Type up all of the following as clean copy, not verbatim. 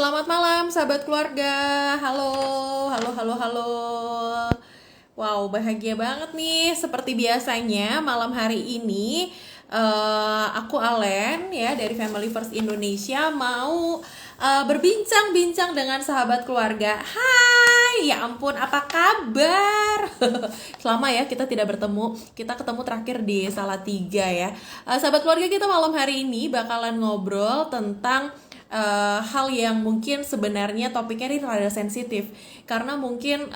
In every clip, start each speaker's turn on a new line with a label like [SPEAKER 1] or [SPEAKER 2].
[SPEAKER 1] Selamat malam sahabat keluarga. Halo, halo, halo, halo. Wow, bahagia banget nih. Seperti biasanya malam hari ini aku Alen ya dari Family First Indonesia mau berbincang-bincang dengan sahabat keluarga. Hai, ya ampun, apa kabar? Lama ya kita tidak bertemu. Kita ketemu terakhir di Salatiga ya. Sahabat keluarga, kita malam hari ini bakalan ngobrol tentang hal yang mungkin sebenarnya topiknya ini rada sensitif karena mungkin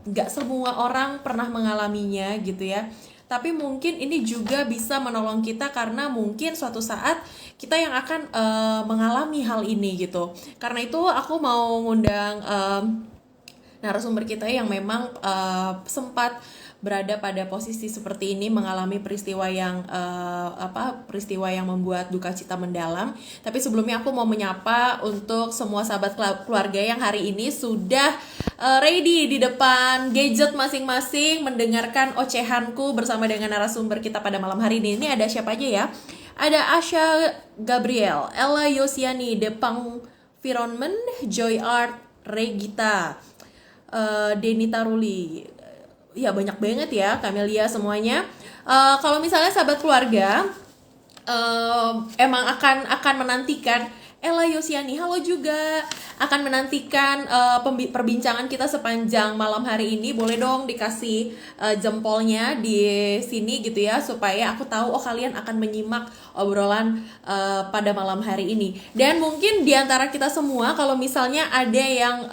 [SPEAKER 1] nggak semua orang pernah mengalaminya gitu ya, tapi mungkin ini juga bisa menolong kita karena mungkin suatu saat kita yang akan mengalami hal ini gitu. Karena itu aku mau ngundang narasumber kita yang memang sempat berada pada posisi seperti ini, mengalami peristiwa yang peristiwa yang membuat duka cita mendalam. Tapi sebelumnya aku mau menyapa untuk semua sahabat keluarga yang hari ini sudah ready di depan gadget masing-masing mendengarkan ocehanku bersama dengan narasumber kita pada malam hari ini. Ini ada siapa aja ya? Ada Asha Gabriel, Ella Yosiani, Depang Vironmen, Joy Art, Regita, Denita Ruli. Ya banyak banget ya, Camelia semuanya. Kalau misalnya sahabat keluarga emang akan menantikan Ella Yosiani, halo juga, akan menantikan perbincangan kita sepanjang malam hari ini. Boleh dong dikasih jempolnya di sini gitu ya, supaya aku tahu kalian akan menyimak obrolan pada malam hari ini. Dan mungkin diantara kita semua, kalau misalnya ada yang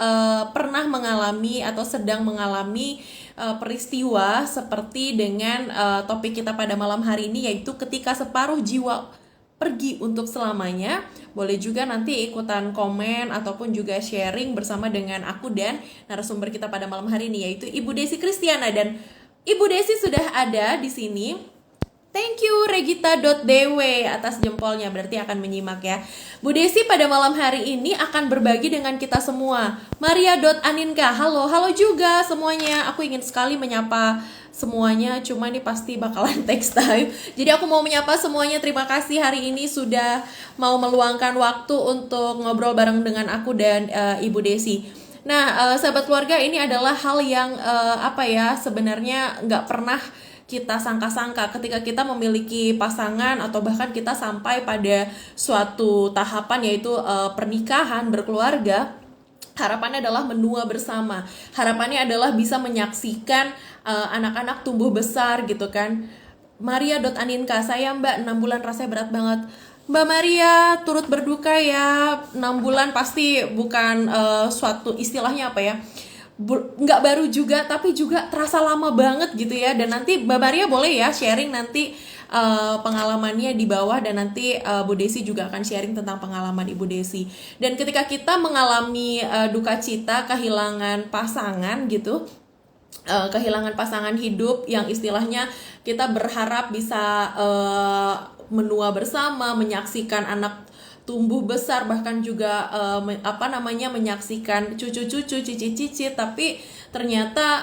[SPEAKER 1] pernah mengalami atau sedang mengalami peristiwa seperti dengan topik kita pada malam hari ini, yaitu ketika separuh jiwa pergi untuk selamanya, boleh juga nanti ikutan komen ataupun juga sharing bersama dengan aku dan narasumber kita pada malam hari ini, yaitu Ibu Desi Kristiana. Dan Ibu Desi sudah ada di sini. Thank you Regita.dw atas jempolnya, berarti akan menyimak ya. Bu Desi pada malam hari ini akan berbagi dengan kita semua. Maria.aninka, halo juga semuanya. Aku ingin sekali menyapa semuanya, cuma ini pasti bakalan text time. Jadi aku mau menyapa semuanya. Terima kasih hari ini sudah mau meluangkan waktu untuk ngobrol bareng dengan aku dan Ibu Desi. Nah, sahabat keluarga, ini adalah hal yang sebenarnya nggak pernah kita sangka-sangka ketika kita memiliki pasangan atau bahkan kita sampai pada suatu tahapan, yaitu pernikahan, berkeluarga. Harapannya adalah menua bersama. Harapannya adalah bisa menyaksikan anak-anak tumbuh besar gitu kan. Maria.aninka, saya Mbak 6 bulan rasanya berat banget. Mbak Maria turut berduka ya. 6 bulan pasti bukan suatu istilahnya nggak baru juga, tapi juga terasa lama banget gitu ya. Dan nanti Mbak Maria boleh ya sharing nanti pengalamannya di bawah, dan nanti Bu Desi juga akan sharing tentang pengalaman Ibu Desi. Dan ketika kita mengalami duka cita kehilangan pasangan gitu, kehilangan pasangan hidup yang istilahnya kita berharap bisa menua bersama, menyaksikan anak tumbuh besar, bahkan juga menyaksikan cucu-cucu, cicit-cicit, tapi ternyata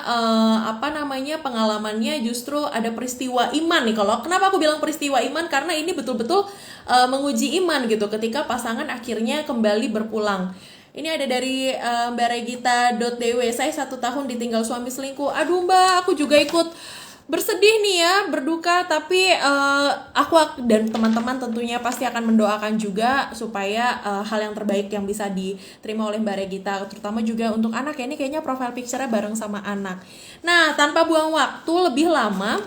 [SPEAKER 1] pengalamannya justru ada peristiwa iman nih. Kalau kenapa aku bilang peristiwa iman, karena ini betul-betul menguji iman gitu ketika pasangan akhirnya kembali berpulang. Ini ada dari Mbak Regita.dw, saya 1 tahun ditinggal suami selingkuh. Aduh Mbak, aku juga ikut bersedih nih ya, berduka, tapi aku dan teman-teman tentunya pasti akan mendoakan juga supaya hal yang terbaik yang bisa diterima oleh Mbak Regita, terutama juga untuk anak ya. Ini kayaknya profile picture-nya bareng sama anak. Nah, tanpa buang waktu lebih lama,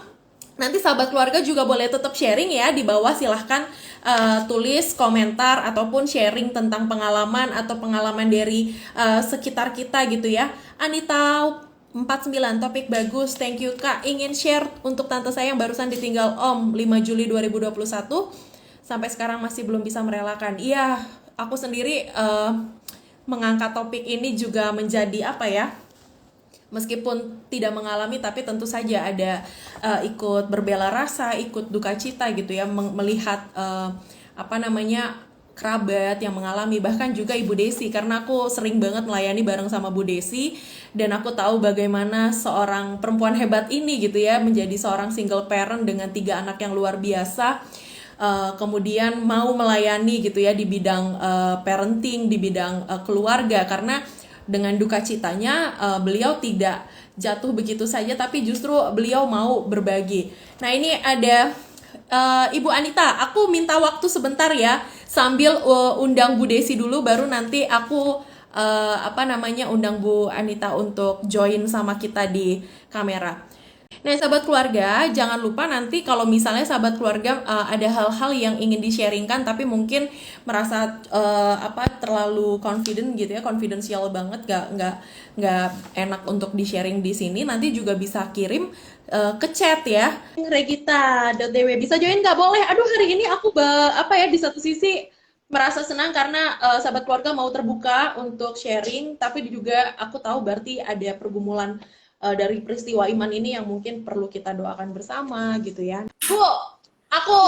[SPEAKER 1] nanti sahabat keluarga juga boleh tetap sharing ya di bawah. Silahkan tulis komentar ataupun sharing tentang pengalaman atau pengalaman dari sekitar kita gitu ya. Anita 49, topik bagus, thank you Kak. Ingin share untuk tante saya yang barusan ditinggal Om 5 Juli 2021, sampai sekarang masih belum bisa merelakan. Iya, aku sendiri mengangkat topik ini juga menjadi meskipun tidak mengalami, tapi tentu saja ada ikut berbela rasa, ikut duka cita gitu ya, melihat kerabat yang mengalami, bahkan juga Ibu Desi, karena aku sering banget melayani bareng sama Bu Desi, dan aku tahu bagaimana seorang perempuan hebat ini gitu ya, menjadi seorang single parent dengan 3 anak yang luar biasa. kemudian mau melayani gitu ya di bidang parenting, di bidang keluarga, karena dengan duka citanya beliau tidak jatuh begitu saja, tapi justru beliau mau berbagi. Nah, ini ada Ibu Anita, aku minta waktu sebentar ya, sambil undang Bu Desi dulu, baru nanti aku undang Bu Anita untuk join sama kita di kamera. Nah, sahabat keluarga, jangan lupa nanti kalau misalnya sahabat keluarga ada hal-hal yang ingin di-sharingkan tapi mungkin merasa terlalu confident gitu ya, confidential banget, nggak enak untuk di-sharing di sini, nanti juga bisa kirim ke chat ya. Regita.dw bisa join nggak? Boleh. Aduh, hari ini aku di satu sisi merasa senang karena sahabat keluarga mau terbuka untuk sharing, tapi juga aku tahu berarti ada pergumulan dari peristiwa iman ini yang mungkin perlu kita doakan bersama gitu ya. Bu, aku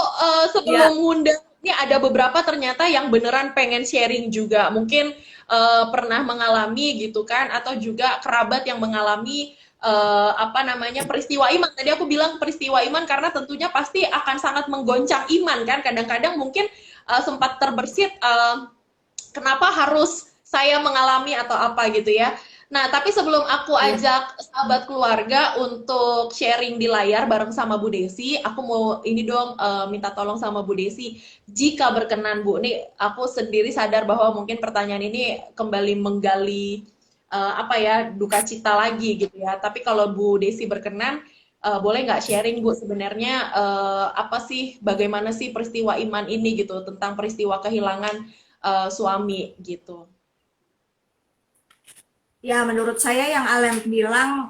[SPEAKER 1] sebelum ngundang ini ada beberapa ternyata yang beneran pengen sharing juga. Mungkin pernah mengalami gitu kan, atau juga kerabat yang mengalami peristiwa iman. Tadi aku bilang peristiwa iman karena tentunya pasti akan sangat menggoncang iman kan. Kadang-kadang mungkin sempat terbersit kenapa harus saya mengalami atau apa gitu ya. Nah, tapi sebelum aku ajak sahabat keluarga untuk sharing di layar bareng sama Bu Desi, aku mau ini dong minta tolong sama Bu Desi, jika berkenan Bu. Nih, aku sendiri sadar bahwa mungkin pertanyaan ini kembali menggali duka cita lagi gitu ya. Tapi kalau Bu Desi berkenan, boleh nggak sharing Bu sebenarnya bagaimana sih peristiwa iman ini gitu, tentang peristiwa kehilangan suami gitu.
[SPEAKER 2] Ya, menurut saya yang Alem bilang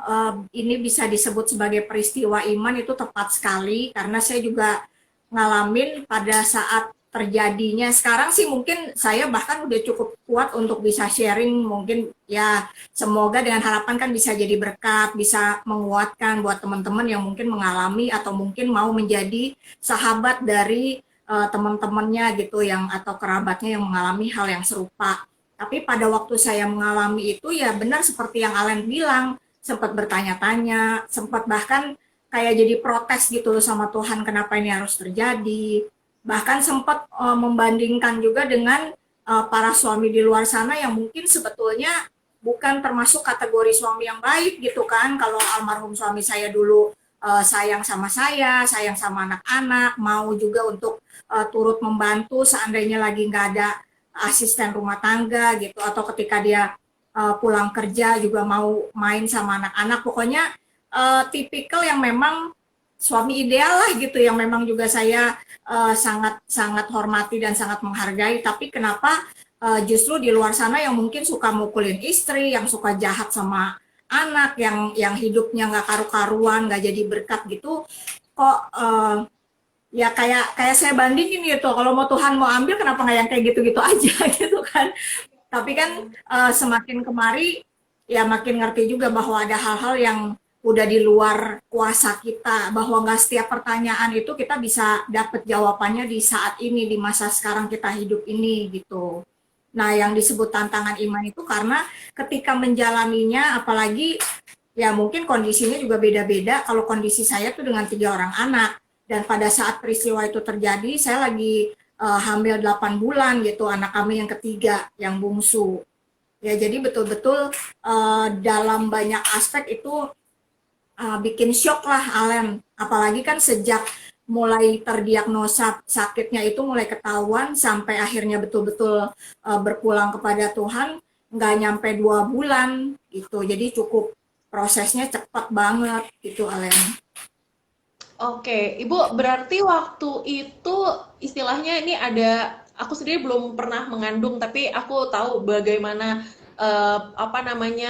[SPEAKER 2] ini bisa disebut sebagai peristiwa iman itu tepat sekali karena saya juga ngalamin pada saat terjadinya. Sekarang sih mungkin saya bahkan udah cukup kuat untuk bisa sharing, mungkin ya semoga dengan harapan kan bisa jadi berkat, bisa menguatkan buat teman-teman yang mungkin mengalami atau mungkin mau menjadi sahabat dari teman-temannya gitu yang atau kerabatnya yang mengalami hal yang serupa. Tapi pada waktu saya mengalami itu ya benar seperti yang Alen bilang, sempat bertanya-tanya, sempat bahkan kayak jadi protes gitu sama Tuhan kenapa ini harus terjadi. Bahkan sempat membandingkan juga dengan para suami di luar sana yang mungkin sebetulnya bukan termasuk kategori suami yang baik gitu kan. Kalau almarhum suami saya dulu sayang sama saya, sayang sama anak-anak, mau juga untuk turut membantu seandainya lagi nggak ada asisten rumah tangga gitu, atau ketika dia pulang kerja juga mau main sama anak-anak. Pokoknya tipikal yang memang suami ideal lah gitu, yang memang juga saya sangat sangat hormati dan sangat menghargai. Tapi kenapa justru di luar sana yang mungkin suka mukulin istri, yang suka jahat sama anak, yang hidupnya nggak karu-karuan, nggak jadi berkat gitu, kok ya kayak saya bandingin gitu, kalau mau Tuhan mau ambil kenapa nggak yang kayak gitu-gitu aja gitu kan. Tapi kan semakin kemari ya makin ngerti juga bahwa ada hal-hal yang udah di luar kuasa kita, bahwa nggak setiap pertanyaan itu kita bisa dapet jawabannya di saat ini, di masa sekarang kita hidup ini gitu. Nah, yang disebut tantangan iman itu karena ketika menjalaninya, apalagi ya mungkin kondisinya juga beda-beda. Kalau kondisi saya tuh dengan 3 orang anak, dan pada saat peristiwa itu terjadi, saya lagi hamil 8 bulan gitu, anak kami yang ketiga, yang bungsu. Ya, jadi betul-betul dalam banyak aspek itu bikin shock lah, Alem. Apalagi kan sejak mulai terdiagnosa sakitnya itu mulai ketahuan sampai akhirnya betul-betul berpulang kepada Tuhan, nggak nyampe 2 bulan gitu. Jadi cukup prosesnya cepat banget gitu, Alem.
[SPEAKER 1] Oke, Ibu, berarti waktu itu istilahnya ini aku sendiri belum pernah mengandung, tapi aku tahu bagaimana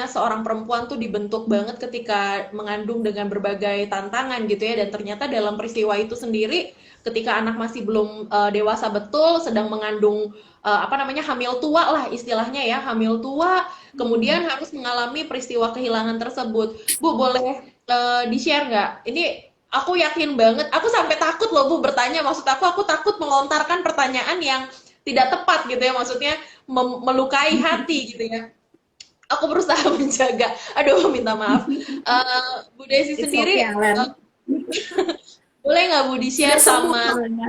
[SPEAKER 1] seorang perempuan tuh dibentuk banget ketika mengandung dengan berbagai tantangan gitu ya, dan ternyata dalam peristiwa itu sendiri, ketika anak masih belum dewasa betul, sedang mengandung hamil tua lah istilahnya ya, hamil tua, kemudian harus mengalami peristiwa kehilangan tersebut. Bu, boleh di-share nggak? Ini aku yakin banget, aku sampai takut loh Bu bertanya, maksud aku takut melontarkan pertanyaan yang tidak tepat gitu ya, maksudnya melukai hati gitu ya. Aku berusaha menjaga, aduh minta maaf. Bu Desi
[SPEAKER 2] It's
[SPEAKER 1] sendiri,
[SPEAKER 2] okay, Alan.
[SPEAKER 1] boleh nggak Bu
[SPEAKER 2] Sudah
[SPEAKER 1] di-share
[SPEAKER 2] sembuh
[SPEAKER 1] sama
[SPEAKER 2] soalnya.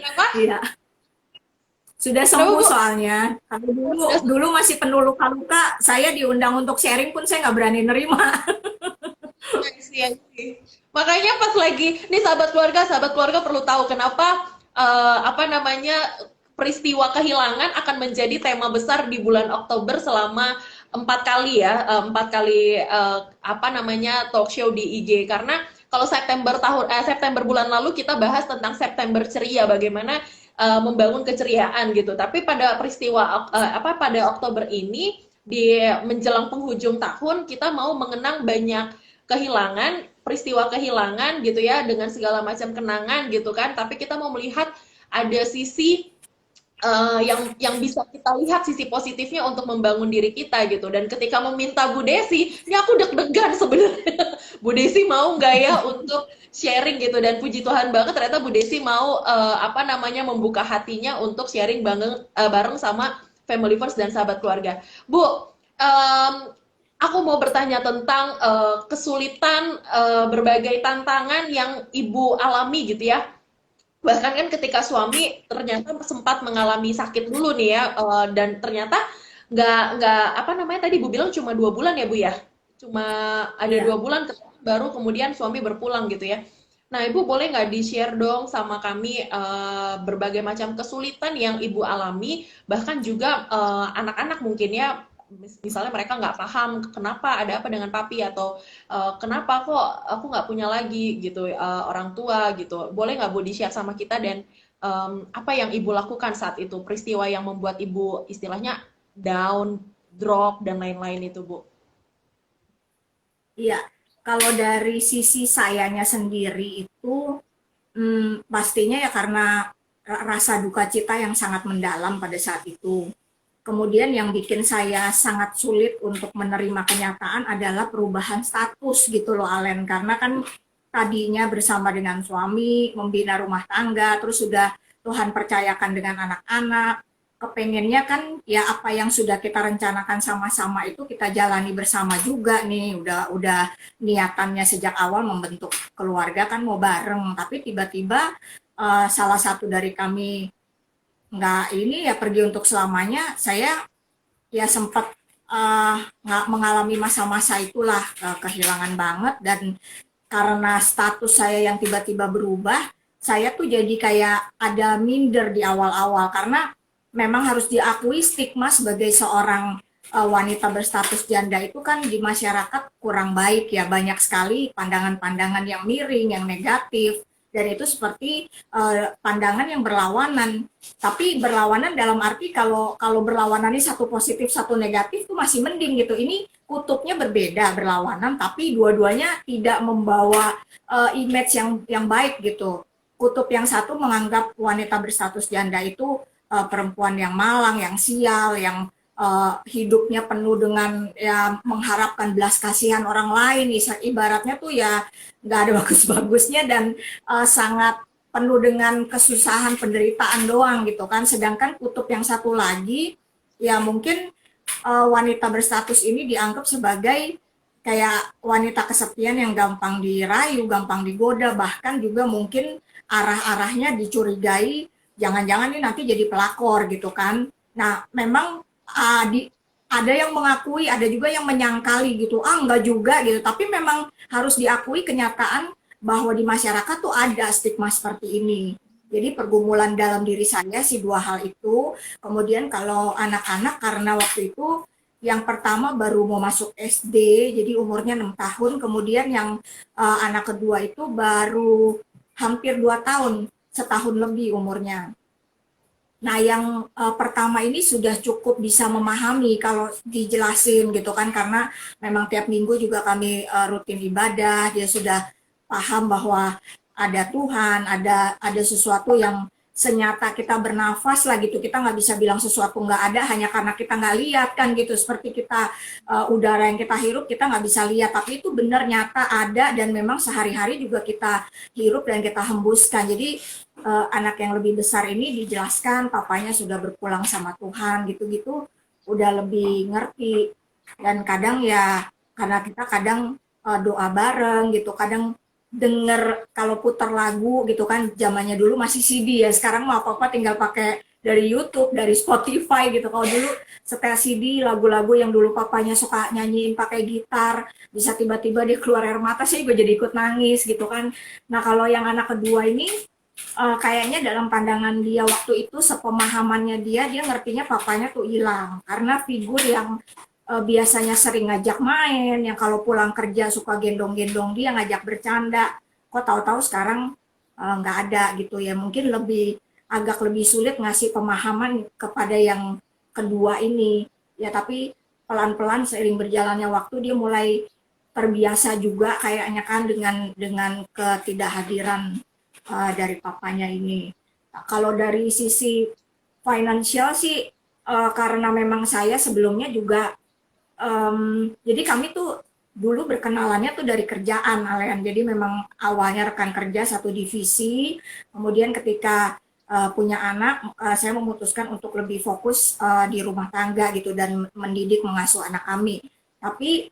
[SPEAKER 1] Kenapa?
[SPEAKER 2] Iya, sudah
[SPEAKER 1] Kenapa,
[SPEAKER 2] sembuh
[SPEAKER 1] Bu?
[SPEAKER 2] soalnya. Kalau dulu
[SPEAKER 1] Sudah.
[SPEAKER 2] dulu masih penuh luka-luka, saya diundang untuk sharing pun saya nggak berani nerima.
[SPEAKER 1] Iya sih. Makanya pas lagi nih sahabat keluarga perlu tahu kenapa apa namanya peristiwa kehilangan akan menjadi tema besar di bulan Oktober selama 4 kali ya, 4 kali apa namanya talk show di IG karena kalau September bulan lalu kita bahas tentang September ceria bagaimana membangun keceriaan gitu. Tapi pada peristiwa apa pada Oktober ini di menjelang penghujung tahun kita mau mengenang banyak kehilangan, peristiwa kehilangan gitu ya dengan segala macam kenangan gitu kan. Tapi kita mau melihat ada sisi yang bisa kita lihat sisi positifnya untuk membangun diri kita gitu. Dan ketika meminta Bu Desi, ini aku deg-degan sebenarnya. Bu Desi mau nggak ya untuk sharing gitu dan puji Tuhan banget ternyata Bu Desi mau apa namanya membuka hatinya untuk sharing bareng sama Family First dan sahabat keluarga. Bu, um, aku mau bertanya tentang kesulitan berbagai tantangan yang Ibu alami gitu ya. Bahkan kan ketika suami ternyata sempat mengalami sakit dulu nih ya, dan ternyata nggak apa namanya tadi Bu bilang cuma 2 bulan ya Bu ya, cuma ada
[SPEAKER 2] Iya.
[SPEAKER 1] 2 bulan baru kemudian suami berpulang gitu ya. Nah Ibu boleh nggak di-share dong sama kami berbagai macam kesulitan yang Ibu alami, bahkan juga anak-anak mungkin ya, misalnya mereka nggak paham kenapa ada apa dengan papi atau kenapa kok aku nggak punya lagi gitu orang tua gitu. Boleh nggak Bu di-share sama kita dan apa yang Ibu lakukan saat itu, peristiwa yang membuat Ibu istilahnya down, drop dan lain-lain itu Bu.
[SPEAKER 2] Iya, kalau dari sisi sayanya sendiri itu pastinya ya karena rasa duka cita yang sangat mendalam pada saat itu. Kemudian yang bikin saya sangat sulit untuk menerima kenyataan adalah perubahan status gitu loh Alen. Karena kan tadinya bersama dengan suami, membina rumah tangga, terus sudah Tuhan percayakan dengan anak-anak, kepengennya kan ya apa yang sudah kita rencanakan sama-sama itu kita jalani bersama juga nih. Udah niatannya sejak awal membentuk keluarga kan mau bareng, tapi tiba-tiba salah satu dari kami nggak ini ya pergi untuk selamanya. Saya ya sempat nggak mengalami masa-masa itulah, kehilangan banget. Dan karena status saya yang tiba-tiba berubah, saya tuh jadi kayak ada minder di awal-awal karena memang harus diakui stigma sebagai seorang wanita berstatus janda itu kan di masyarakat kurang baik ya, banyak sekali pandangan-pandangan yang miring, yang negatif, dan itu seperti pandangan yang berlawanan. Tapi berlawanan dalam arti kalau kalau berlawanan ini satu positif satu negatif itu masih mending gitu. Ini kutubnya berbeda, berlawanan, tapi dua-duanya tidak membawa image yang baik gitu. Kutub yang satu menganggap wanita berstatus janda itu perempuan yang malang, yang sial, yang hidupnya penuh dengan ya mengharapkan belas kasihan orang lain. Ibaratnya tuh ya nggak ada bagus-bagusnya dan sangat penuh dengan kesusahan, penderitaan doang gitu kan. Sedangkan kutub yang satu lagi, ya mungkin wanita berstatus ini dianggap sebagai kayak wanita kesepian yang gampang dirayu, gampang digoda, bahkan juga mungkin arah-arahnya dicurigai, jangan-jangan ini nanti jadi pelakor gitu kan. Nah, memang ada yang mengakui, ada juga yang menyangkali gitu, enggak juga gitu. Tapi memang harus diakui kenyataan bahwa di masyarakat tuh ada stigma seperti ini. Jadi pergumulan dalam diri saya sih dua hal itu. Kemudian kalau anak-anak karena waktu itu yang pertama baru mau masuk SD, jadi umurnya 6 tahun. Kemudian yang anak kedua itu baru hampir 2 tahun, setahun lebih umurnya. Nah, yang pertama ini sudah cukup bisa memahami kalau dijelasin gitu kan, karena memang tiap minggu juga kami rutin ibadah, dia sudah paham bahwa ada Tuhan, ada sesuatu yang senyata kita bernafas lah gitu. Kita nggak bisa bilang sesuatu nggak ada hanya karena kita nggak lihat kan gitu. Seperti kita udara yang kita hirup kita nggak bisa lihat, tapi itu benar nyata ada dan memang sehari-hari juga kita hirup dan kita hembuskan. Jadi anak yang lebih besar ini dijelaskan papanya sudah berpulang sama Tuhan gitu-gitu, udah lebih ngerti. Dan kadang ya karena kita kadang doa bareng gitu, kadang denger kalau putar lagu gitu kan, zamannya dulu masih CD ya, sekarang mau apa-apa tinggal pakai dari YouTube, dari Spotify gitu. Kalau dulu setel CD lagu-lagu yang dulu papanya suka nyanyiin pakai gitar, bisa tiba-tiba dia keluar air mata sih, gue jadi ikut nangis gitu kan. Nah kalau yang anak kedua ini kayaknya dalam pandangan dia waktu itu, sepemahamannya dia ngertinya papanya tuh hilang karena figur yang biasanya sering ngajak main, yang kalau pulang kerja suka gendong-gendong dia, ngajak bercanda, kok tahu-tahu sekarang nggak ada gitu ya. Mungkin agak lebih sulit ngasih pemahaman kepada yang kedua ini ya, tapi pelan-pelan seiring berjalannya waktu dia mulai terbiasa juga kayaknya kan dengan ketidakhadiran dari papanya ini. Nah, kalau dari sisi financial sih, karena memang saya sebelumnya juga, jadi kami tuh dulu berkenalannya tuh dari kerjaan, Alen. Jadi memang awalnya rekan kerja satu divisi, kemudian ketika punya anak, saya memutuskan untuk lebih fokus di rumah tangga gitu dan mendidik mengasuh anak kami. Tapi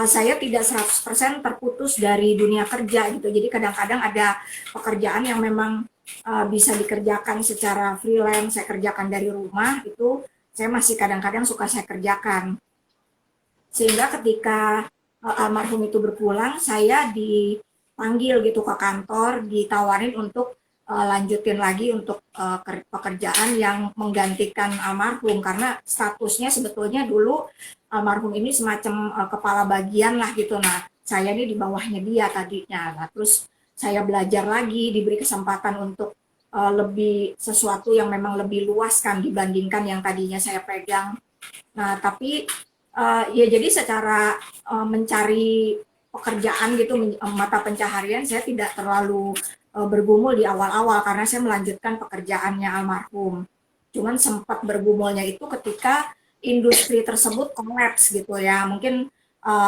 [SPEAKER 2] saya tidak 100% terputus dari dunia kerja gitu. Jadi kadang-kadang ada pekerjaan yang memang bisa dikerjakan secara freelance, saya kerjakan dari rumah, itu saya masih kadang-kadang suka saya kerjakan. Sehingga ketika almarhum itu berpulang, saya dipanggil gitu ke kantor, ditawarin untuk lanjutin lagi untuk pekerjaan yang menggantikan almarhum, karena statusnya sebetulnya dulu almarhum ini semacam kepala bagian lah gitu. Nah, saya ini di bawahnya dia tadinya. Nah, terus saya belajar lagi, diberi kesempatan untuk lebih sesuatu yang memang lebih luas kan dibandingkan yang tadinya saya pegang. Nah, tapi ya jadi secara mencari pekerjaan gitu, mata pencaharian saya tidak terlalu bergumul di awal-awal karena saya melanjutkan pekerjaannya almarhum. Cuman sempat bergumulnya itu ketika industri tersebut kolaps gitu ya. Mungkin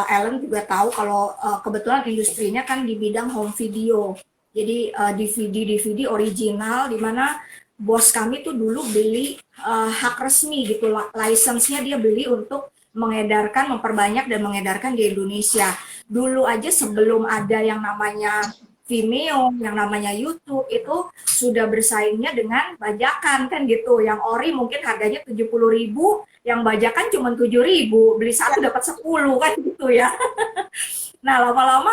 [SPEAKER 2] Ellen juga tahu kalau kebetulan industrinya kan di bidang home video. Jadi DVD-DVD original di mana bos kami tuh dulu beli hak resmi gitu, license-nya dia beli untuk mengedarkan, memperbanyak dan mengedarkan di Indonesia. Dulu aja sebelum ada yang namanya Vimeo, yang namanya YouTube, itu sudah bersaingnya dengan bajakan kan gitu. Yang ori mungkin harganya 70.000, yang bajakan cuma 7.000, beli satu dapat 10 kan gitu ya. Nah, lama-lama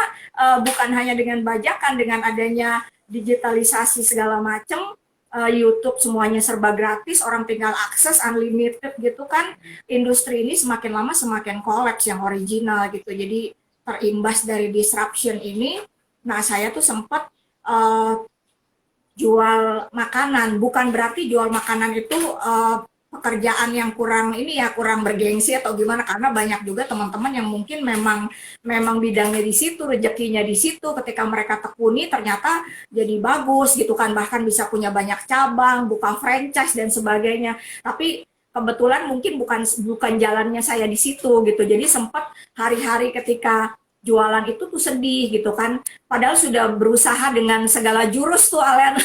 [SPEAKER 2] bukan hanya dengan bajakan, dengan adanya digitalisasi segala macam, YouTube semuanya serba gratis, orang tinggal akses unlimited gitu kan. Industri ini semakin lama semakin kolaps yang original gitu. Jadi terimbas dari disruption ini, nah saya tuh sempat jual makanan. Bukan berarti jual makanan itu pekerjaan yang kurang ini ya, kurang bergengsi atau gimana, karena banyak juga teman-teman yang mungkin memang memang bidangnya di situ, rezekinya di situ, ketika mereka tekuni ternyata jadi bagus gitu kan, bahkan bisa punya banyak cabang, buka franchise dan sebagainya. Tapi kebetulan mungkin bukan bukan jalannya saya di situ gitu. Jadi sempat hari-hari ketika jualan itu tuh sedih gitu kan. Padahal sudah berusaha dengan segala jurus tuh Alen,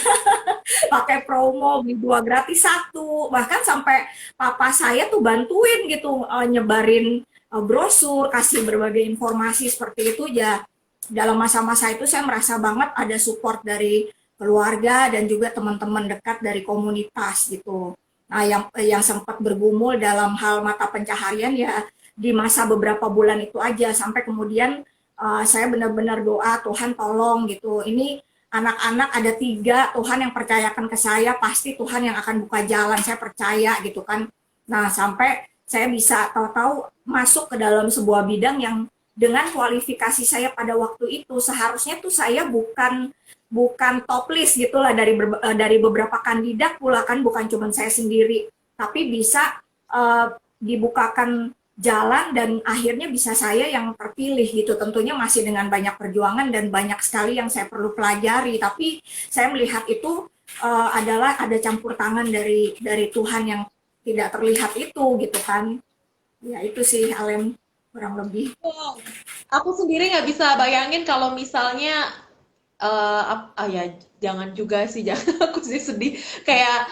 [SPEAKER 2] pakai promo beli dua gratis satu, bahkan sampai papa saya tuh bantuin gitu nyebarin brosur, kasih berbagai informasi seperti itu ya. Dalam masa-masa itu saya merasa banget ada support dari keluarga dan juga teman-teman dekat dari komunitas gitu. Nah, yang sempat bergumul dalam hal mata pencaharian ya di masa beberapa bulan itu aja, sampai kemudian saya benar-benar doa, Tuhan tolong gitu, ini anak-anak ada 3, Tuhan yang percayakan ke saya, pasti Tuhan yang akan buka jalan, saya percaya gitu kan. Nah, sampai saya bisa tahu-tahu masuk ke dalam sebuah bidang yang dengan kualifikasi saya pada waktu itu seharusnya tuh saya bukan bukan top list gitulah dari beberapa kandidat pula kan, bukan cuma saya sendiri, tapi bisa dibukakan jalan dan akhirnya bisa saya yang terpilih gitu. Tentunya masih dengan banyak perjuangan dan banyak sekali yang saya perlu pelajari, tapi saya melihat itu adalah ada campur tangan dari Tuhan yang tidak terlihat itu gitu kan. Ya itu sih Alem kurang lebih.
[SPEAKER 1] Wow. Aku sendiri nggak bisa bayangin kalau misalnya ya jangan juga sih, jangan, aku sih sedih kayak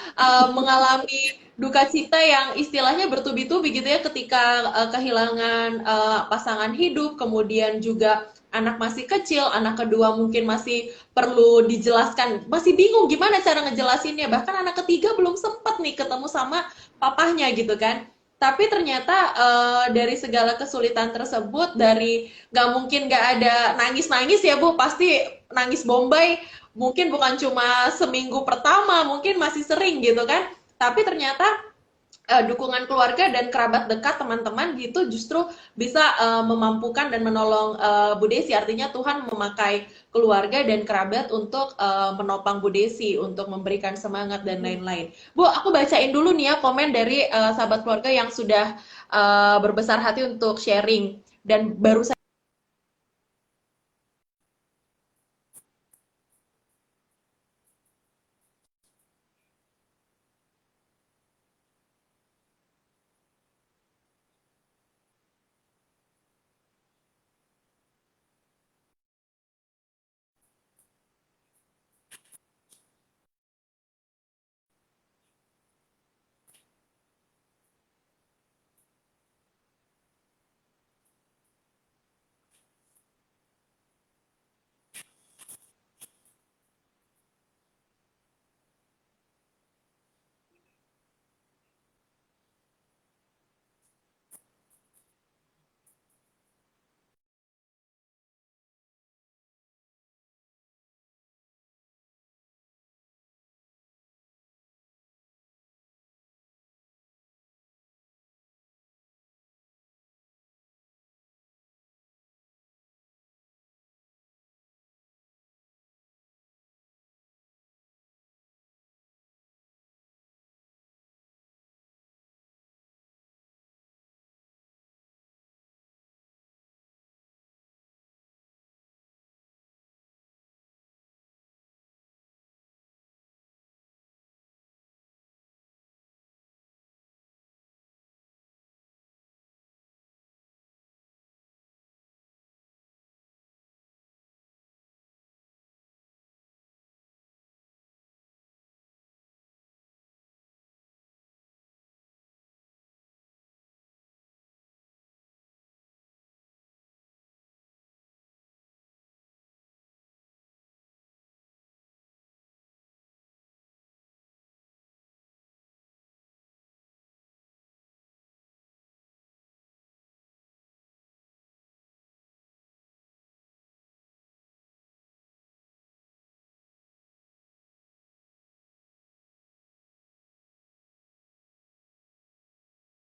[SPEAKER 1] mengalami duka cita yang istilahnya bertubi-tubi gitu ya ketika kehilangan pasangan hidup, kemudian juga anak masih kecil, anak kedua mungkin masih perlu dijelaskan, masih bingung gimana cara ngejelasinnya, bahkan anak ketiga belum sempat nih ketemu sama papahnya gitu kan. Tapi ternyata dari segala kesulitan tersebut, dari nggak mungkin nggak ada nangis-nangis ya Bu, pasti nangis Bombay, mungkin bukan cuma seminggu pertama, mungkin masih sering gitu kan. Tapi ternyata dukungan keluarga dan kerabat dekat teman-teman gitu justru bisa memampukan dan menolong Bu Desi. Artinya Tuhan memakai keluarga dan kerabat untuk menopang Bu Desi, untuk memberikan semangat dan lain-lain. Bu, aku bacain dulu nih ya komen dari sahabat keluarga yang sudah berbesar hati untuk sharing dan baru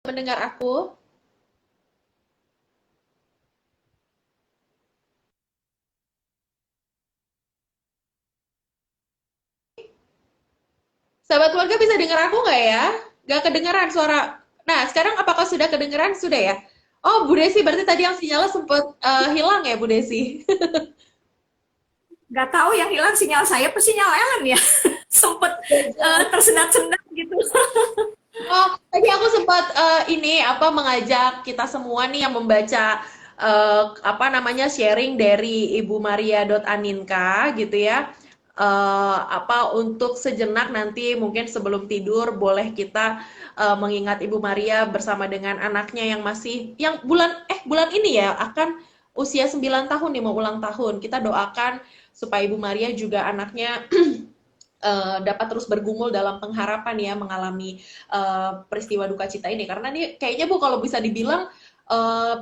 [SPEAKER 1] mendengar aku. Sahabat keluarga bisa dengar aku nggak ya? Nggak kedengaran suara. Nah, sekarang apakah sudah kedengaran? Sudah ya? Oh, Bu Desi, berarti tadi yang sinyalnya sempat hilang ya, Bu Desi?
[SPEAKER 2] Nggak tahu yang hilang sinyal saya apa sinyal Ellen ya. Sempet tersendat-sendat gitu.
[SPEAKER 1] Oh, tadi aku sempat ini apa mengajak kita semua nih yang membaca apa namanya sharing dari Ibu Maria Aninka gitu ya. Apa untuk sejenak nanti mungkin sebelum tidur boleh kita mengingat Ibu Maria bersama dengan anaknya yang masih yang bulan ini ya akan usia 9 tahun nih mau ulang tahun. Kita doakan supaya Ibu Maria juga anaknya dapat terus bergumul dalam pengharapan ya mengalami peristiwa duka cita ini karena nih kayaknya Bu kalau bisa dibilang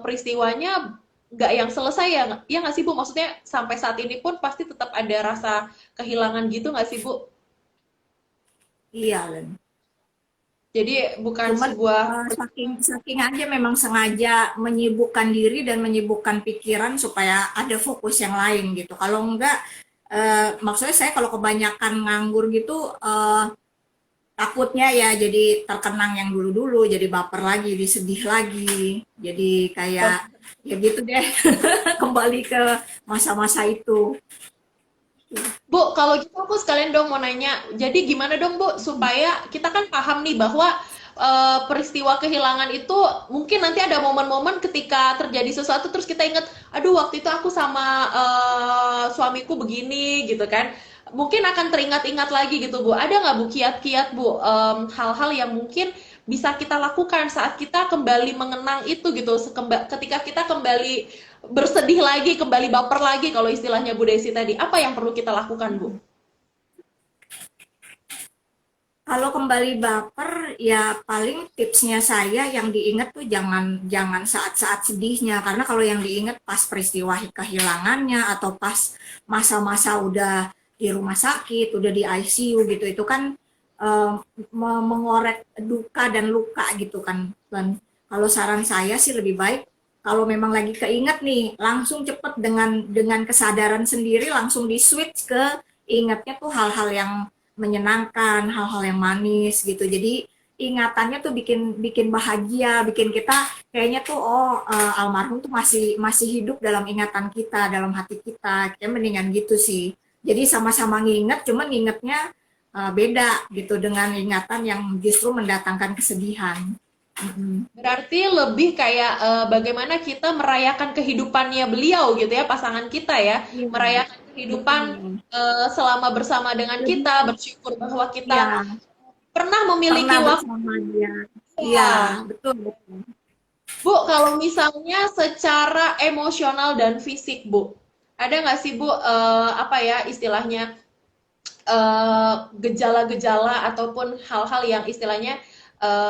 [SPEAKER 1] peristiwanya nggak yang selesai ya nggak sih Bu maksudnya sampai saat ini pun pasti tetap ada rasa kehilangan gitu nggak sih Bu
[SPEAKER 2] Iya, Len.
[SPEAKER 1] jadi bukan
[SPEAKER 2] Cuman
[SPEAKER 1] sebuah
[SPEAKER 2] saking saking aja memang sengaja menyibukkan diri dan menyibukkan pikiran supaya ada fokus yang lain gitu. Kalau enggak, maksudnya saya kalau kebanyakan nganggur gitu, takutnya ya jadi terkenang yang dulu-dulu, jadi baper lagi, jadi sedih lagi, jadi kayak ya gitu deh, kembali ke masa-masa itu.
[SPEAKER 1] Bu, kalau gitu aku sekalian dong mau nanya. Jadi gimana dong Bu supaya kita kan paham nih bahwa peristiwa kehilangan itu mungkin nanti ada momen-momen ketika terjadi sesuatu terus kita ingat, aduh waktu itu aku sama suamiku begini gitu kan. Mungkin akan teringat-ingat lagi gitu Bu. Ada nggak Bu kiat-kiat Bu hal-hal yang mungkin bisa kita lakukan saat kita kembali mengenang itu gitu, ketika kita kembali bersedih lagi, kembali baper lagi kalau istilahnya Bu Desi tadi, apa yang perlu kita lakukan, Bu?
[SPEAKER 2] Kalau kembali baper, ya paling tipsnya saya yang diingat tuh jangan jangan saat-saat sedihnya, karena kalau yang diingat pas peristiwa kehilangannya atau pas masa-masa udah di rumah sakit, udah di ICU gitu, itu kan eh, mengorek duka dan luka gitu kan. Dan kalau saran saya sih lebih baik kalau memang lagi keinget nih, langsung cepet dengan kesadaran sendiri langsung di switch ke ingatnya tuh hal-hal yang menyenangkan, hal-hal yang manis gitu. Jadi ingatannya tuh bikin bikin bahagia, bikin kita kayaknya tuh almarhum tuh masih masih hidup dalam ingatan kita, dalam hati kita. Kayak mendingan gitu sih. Jadi sama-sama nginget, cuman ngingetnya beda gitu dengan ingatan yang justru mendatangkan kesedihan. Mm-mm.
[SPEAKER 1] Berarti lebih kayak bagaimana kita merayakan kehidupannya beliau gitu ya, pasangan kita ya,
[SPEAKER 2] Iya,
[SPEAKER 1] merayakan kehidupan
[SPEAKER 2] betul.
[SPEAKER 1] selama bersama dengan
[SPEAKER 2] Lebih,
[SPEAKER 1] kita, bersyukur bahwa kita
[SPEAKER 2] iya,
[SPEAKER 1] pernah memiliki
[SPEAKER 2] pernah
[SPEAKER 1] waktu.
[SPEAKER 2] bersama dia. Iya,
[SPEAKER 1] Ya.
[SPEAKER 2] betul, betul.
[SPEAKER 1] Bu, kalau misalnya secara emosional dan fisik, Bu, ada nggak sih Bu, apa ya istilahnya gejala-gejala ataupun hal-hal yang istilahnya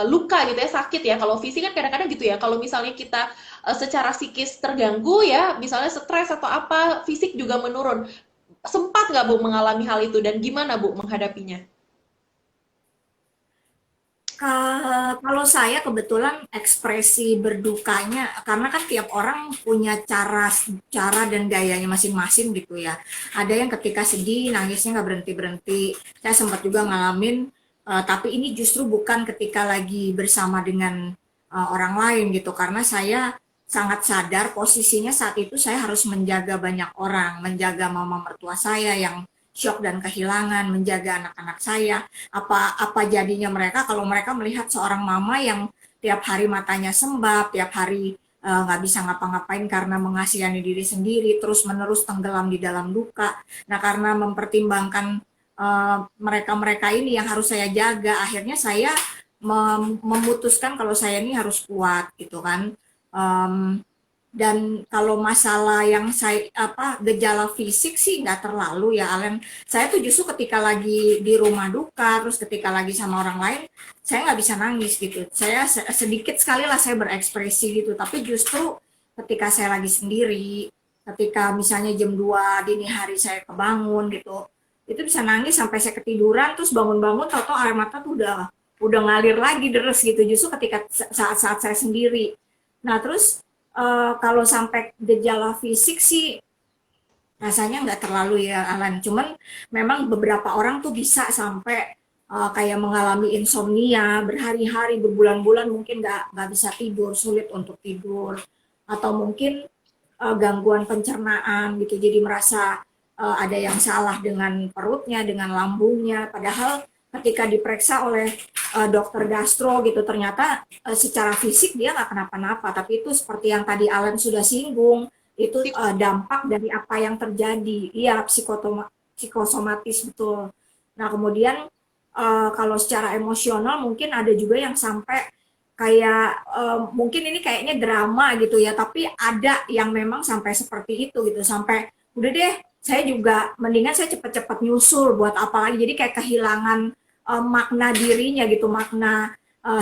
[SPEAKER 1] luka gitu ya, sakit ya. Kalau fisik kan kadang-kadang gitu ya. Kalau misalnya kita secara psikis terganggu ya, misalnya stres atau apa, fisik juga menurun. Sempat nggak Bu mengalami hal itu dan gimana Bu menghadapinya?
[SPEAKER 2] Kalau saya kebetulan ekspresi berdukanya, karena kan tiap orang punya cara cara dan gayanya masing-masing gitu ya. Ada yang ketika sedih nangisnya nggak berhenti-berhenti. Saya sempat juga ngalamin, tapi ini justru bukan ketika lagi bersama dengan orang lain gitu, karena saya sangat sadar posisinya saat itu saya harus menjaga banyak orang, menjaga mama mertua saya yang syok dan kehilangan, menjaga anak-anak saya. Apa jadinya mereka kalau mereka melihat seorang mama yang tiap hari matanya sembab, tiap hari nggak bisa ngapa-ngapain karena mengasihani diri sendiri, terus menerus tenggelam di dalam duka. Nah, karena mempertimbangkan mereka-mereka ini yang harus saya jaga, akhirnya saya memutuskan kalau saya ini harus kuat gitu kan. Um, dan kalau masalah yang saya apa gejala fisik sih nggak terlalu ya Alen. Saya tuh justru ketika lagi di rumah duka, terus ketika lagi sama orang lain, saya nggak bisa nangis gitu. Saya sedikit sekali lah saya berekspresi gitu. Tapi justru ketika saya lagi sendiri, ketika misalnya jam 2 dini hari saya kebangun gitu, itu bisa nangis sampai saya ketiduran, terus bangun-bangun tahu-tahu air mata tuh udah ngalir lagi deres gitu. Justru ketika saat-saat saya sendiri. Nah terus kalau sampai gejala fisik sih rasanya nggak terlalu ya Alan. Cuman memang beberapa orang tuh bisa sampai kayak mengalami insomnia berhari-hari, berbulan-bulan mungkin nggak bisa tidur, sulit untuk tidur, atau mungkin gangguan pencernaan gitu. Jadi merasa ada yang salah dengan perutnya, dengan lambungnya. Padahal ketika diperiksa oleh dokter gastro gitu ternyata secara fisik dia nggak kenapa-napa, tapi itu seperti yang tadi Alan sudah singgung, itu dampak dari apa yang terjadi, iya psikosomatis betul. Nah kemudian kalau secara emosional mungkin ada juga yang sampai kayak mungkin ini kayaknya drama gitu ya, tapi ada yang memang sampai seperti itu gitu, sampai udah deh saya juga mendingan saya cepet-cepet nyusul buat apa lagi, jadi kayak kehilangan makna dirinya gitu, makna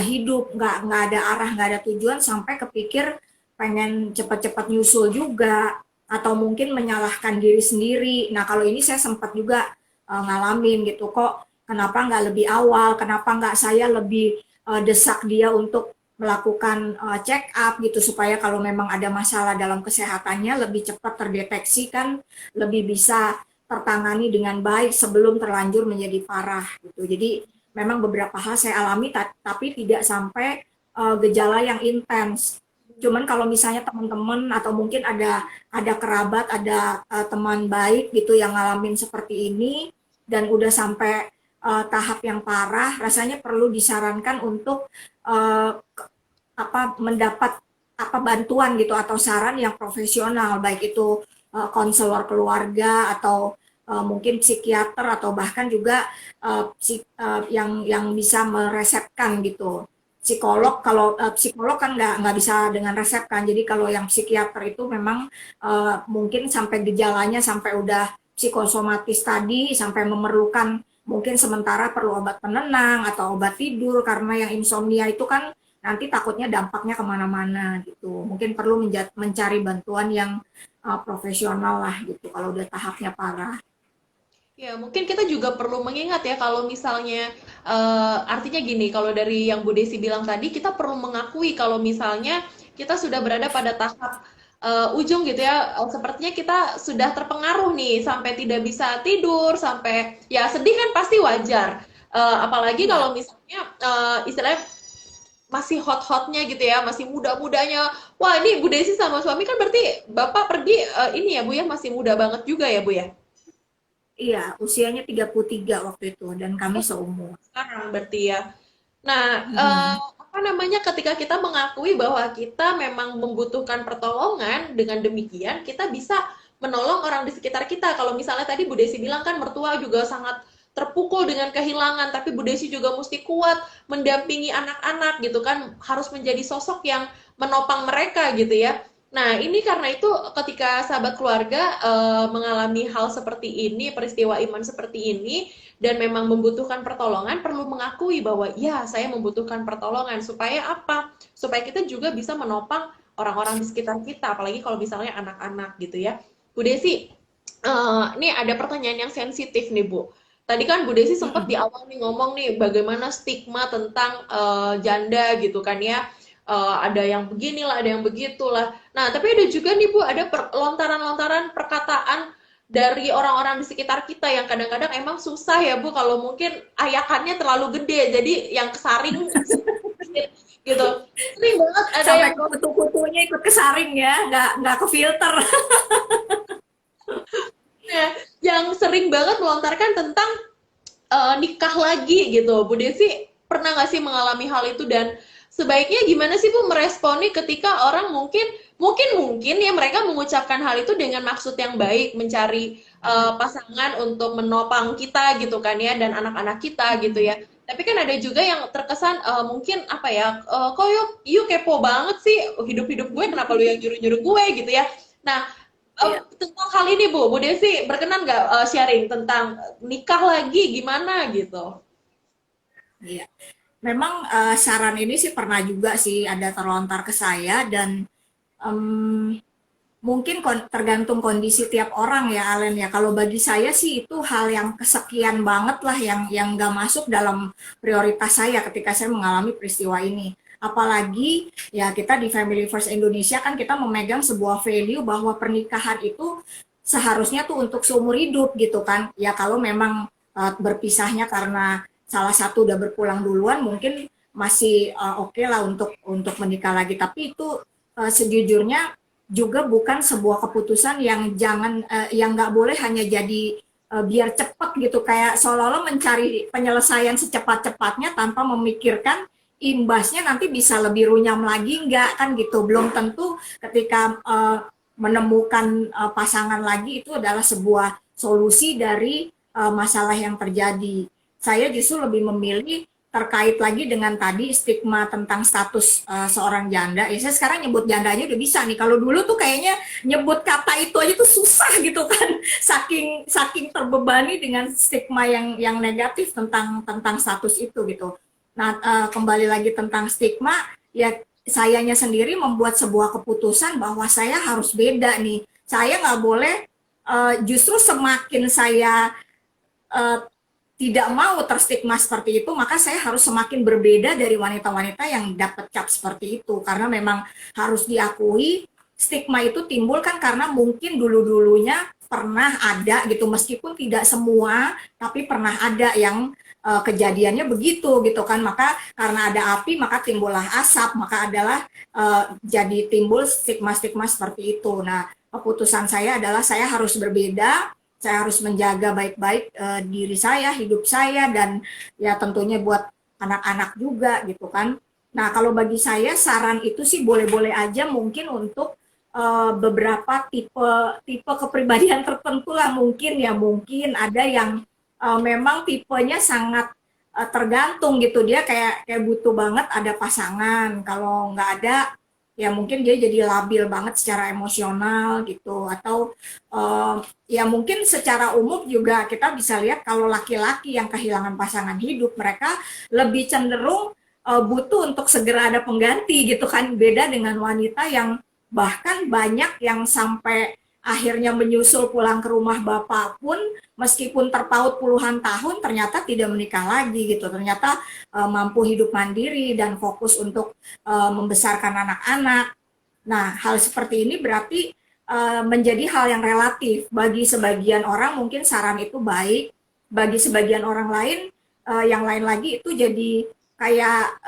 [SPEAKER 2] hidup, nggak ada arah, nggak ada tujuan, sampai kepikir pengen cepat-cepat nyusul juga, atau mungkin menyalahkan diri sendiri. Nah kalau ini saya sempat juga ngalamin gitu, kok kenapa nggak lebih awal, kenapa nggak saya lebih desak dia untuk melakukan check up gitu, supaya kalau memang ada masalah dalam kesehatannya lebih cepat terdeteksi kan, lebih bisa tertangani dengan baik sebelum terlanjur menjadi parah gitu. Jadi memang beberapa hal saya alami tapi tidak sampai gejala yang intens. Cuman kalau misalnya teman-teman atau mungkin ada kerabat, ada teman baik gitu yang ngalamin seperti ini dan udah sampai tahap yang parah, rasanya perlu disarankan untuk uh, mendapat apa bantuan gitu atau saran yang profesional, baik itu konselor keluarga atau mungkin psikiater, atau bahkan juga yang bisa meresepkan gitu. psikolog. Kalau psikolog kan nggak bisa dengan resep kan. Jadi kalau yang psikiater itu memang mungkin sampai gejalanya sampai udah psikosomatis tadi, sampai memerlukan mungkin sementara perlu obat penenang atau obat tidur, karena yang insomnia itu kan nanti takutnya dampaknya kemana-mana gitu. Mungkin perlu mencari bantuan yang profesional lah gitu kalau udah tahapnya parah.
[SPEAKER 1] Ya, mungkin kita juga perlu mengingat ya kalau misalnya artinya gini, kalau dari yang Bu Desi bilang tadi, kita perlu mengakui kalau misalnya kita sudah berada pada tahap ujung gitu ya, sepertinya kita sudah terpengaruh nih sampai tidak bisa tidur, sampai ya sedih kan pasti wajar. Apalagi
[SPEAKER 2] Iya.
[SPEAKER 1] kalau misalnya istilahnya masih hot-hotnya gitu ya, masih muda-mudanya. Wah, ini Bu Desi sama suami kan berarti Bapak pergi ini ya Bu ya, masih muda banget juga ya Bu ya.
[SPEAKER 2] Iya, usianya 33 waktu itu dan kami seumur.
[SPEAKER 1] Sekarang berarti ya. Nah,
[SPEAKER 2] Mm-mm.
[SPEAKER 1] apa namanya, ketika kita mengakui bahwa kita memang membutuhkan pertolongan, dengan demikian kita bisa menolong orang di sekitar kita. Kalau misalnya tadi Bu Desi bilang kan mertua juga sangat terpukul dengan kehilangan, tapi Bu Desi juga mesti kuat mendampingi anak-anak gitu kan, harus menjadi sosok yang menopang mereka gitu ya. Nah, ini karena itu ketika sahabat keluarga mengalami hal seperti ini, peristiwa iman seperti ini, dan memang membutuhkan pertolongan, perlu mengakui bahwa ya saya membutuhkan pertolongan. Supaya apa? Supaya kita juga bisa menopang orang-orang di sekitar kita, apalagi kalau misalnya anak-anak gitu ya. Bu Desi, ini ada pertanyaan yang sensitif nih Bu. Tadi kan Bu Desi sempat di
[SPEAKER 2] Mm-mm.
[SPEAKER 1] awal nih ngomong nih bagaimana stigma tentang janda gitu kan ya. Ada yang beginilah, ada yang begitulah. Nah, tapi ada juga nih Bu, ada lontaran-lontaran perkataan dari orang-orang di sekitar kita yang kadang-kadang emang susah ya Bu, kalau mungkin ayakannya terlalu gede, jadi yang kesaring gitu. Sering banget ada yang
[SPEAKER 2] Sampai kutu-kutunya ikut kesaring ya, nggak ke filter.
[SPEAKER 1] yang sering banget melontarkan tentang nikah lagi gitu. Bu Desi pernah nggak sih mengalami hal itu, dan sebaiknya gimana sih Bu meresponi ketika orang mungkin mungkin mungkin ya mereka mengucapkan hal itu dengan maksud yang baik, mencari pasangan untuk menopang kita gitu kan ya, dan anak-anak kita gitu
[SPEAKER 2] Mm-mm.
[SPEAKER 1] ya. Tapi kan ada juga yang terkesan mungkin apa ya, kok yuk kepo banget sih hidup-hidup gue, kenapa lu yang nyuruh-nyuruh gue gitu ya. Nah,
[SPEAKER 2] Iya.
[SPEAKER 1] tentang hal ini Bu Desi berkenan nggak sharing tentang nikah lagi gimana gitu?
[SPEAKER 2] Iya. Memang saran ini sih pernah juga sih ada terlontar ke saya, dan em, mungkin tergantung kondisi tiap orang ya Alen ya. Kalau bagi saya sih itu hal yang kesekian banget lah yang nggak masuk dalam prioritas saya ketika saya mengalami peristiwa ini. Apalagi ya kita di Family First Indonesia kan kita memegang sebuah value bahwa pernikahan itu seharusnya tuh untuk seumur hidup gitu kan. Ya kalau memang berpisahnya karena salah satu udah berpulang duluan mungkin masih oke lah untuk menikah lagi. Tapi itu sejujurnya juga bukan sebuah keputusan yang yang nggak boleh hanya jadi biar cepet gitu, kayak seolah-olah mencari penyelesaian secepat-cepatnya tanpa memikirkan imbasnya nanti bisa lebih runyam lagi nggak kan gitu. Belum tentu ketika menemukan pasangan lagi itu adalah sebuah solusi dari masalah yang terjadi. Saya justru lebih memilih terkait lagi dengan tadi stigma tentang status seorang janda. Ya saya sekarang nyebut janda aja udah bisa nih. Kalau dulu tuh kayaknya nyebut kata itu aja tuh susah gitu kan. Saking saking terbebani dengan stigma yang negatif tentang status itu gitu. Nah, kembali lagi tentang stigma, ya sayanya sendiri membuat sebuah keputusan bahwa saya harus beda nih. Saya nggak boleh justru semakin saya eh, tidak mau terstigma seperti itu, maka saya harus semakin berbeda dari wanita-wanita yang dapat cap seperti itu. Karena memang harus diakui, stigma itu timbul kan karena mungkin dulu-dulunya pernah ada gitu, meskipun tidak semua, tapi pernah ada yang kejadiannya begitu gitu kan. Maka karena ada api, maka timbullah asap, maka adalah jadi timbul stigma-stigma seperti itu. Nah, keputusan saya adalah saya harus berbeda, saya harus menjaga baik-baik diri saya, hidup saya, dan ya tentunya buat anak-anak juga gitu kan. Nah kalau bagi saya saran itu sih boleh-boleh aja mungkin untuk beberapa tipe tipe kepribadian tertentu lah, mungkin ya, mungkin ada yang memang tipenya sangat tergantung gitu, dia kayak kayak butuh banget ada pasangan. Kalau nggak ada, ya mungkin dia jadi labil banget secara emosional gitu. Atau eh, ya mungkin secara umum juga kita bisa lihat kalau laki-laki yang kehilangan pasangan hidup, mereka lebih cenderung butuh untuk segera ada pengganti gitu kan. Beda dengan wanita yang bahkan banyak yang sampai akhirnya menyusul pulang ke rumah bapak pun, meskipun terpaut puluhan tahun, ternyata tidak menikah lagi gitu. Ternyata mampu hidup mandiri dan fokus untuk membesarkan anak-anak. Nah, hal seperti ini berarti menjadi hal yang relatif. Bagi sebagian orang mungkin saran itu baik, bagi sebagian orang lain, yang lain lagi itu jadi kayak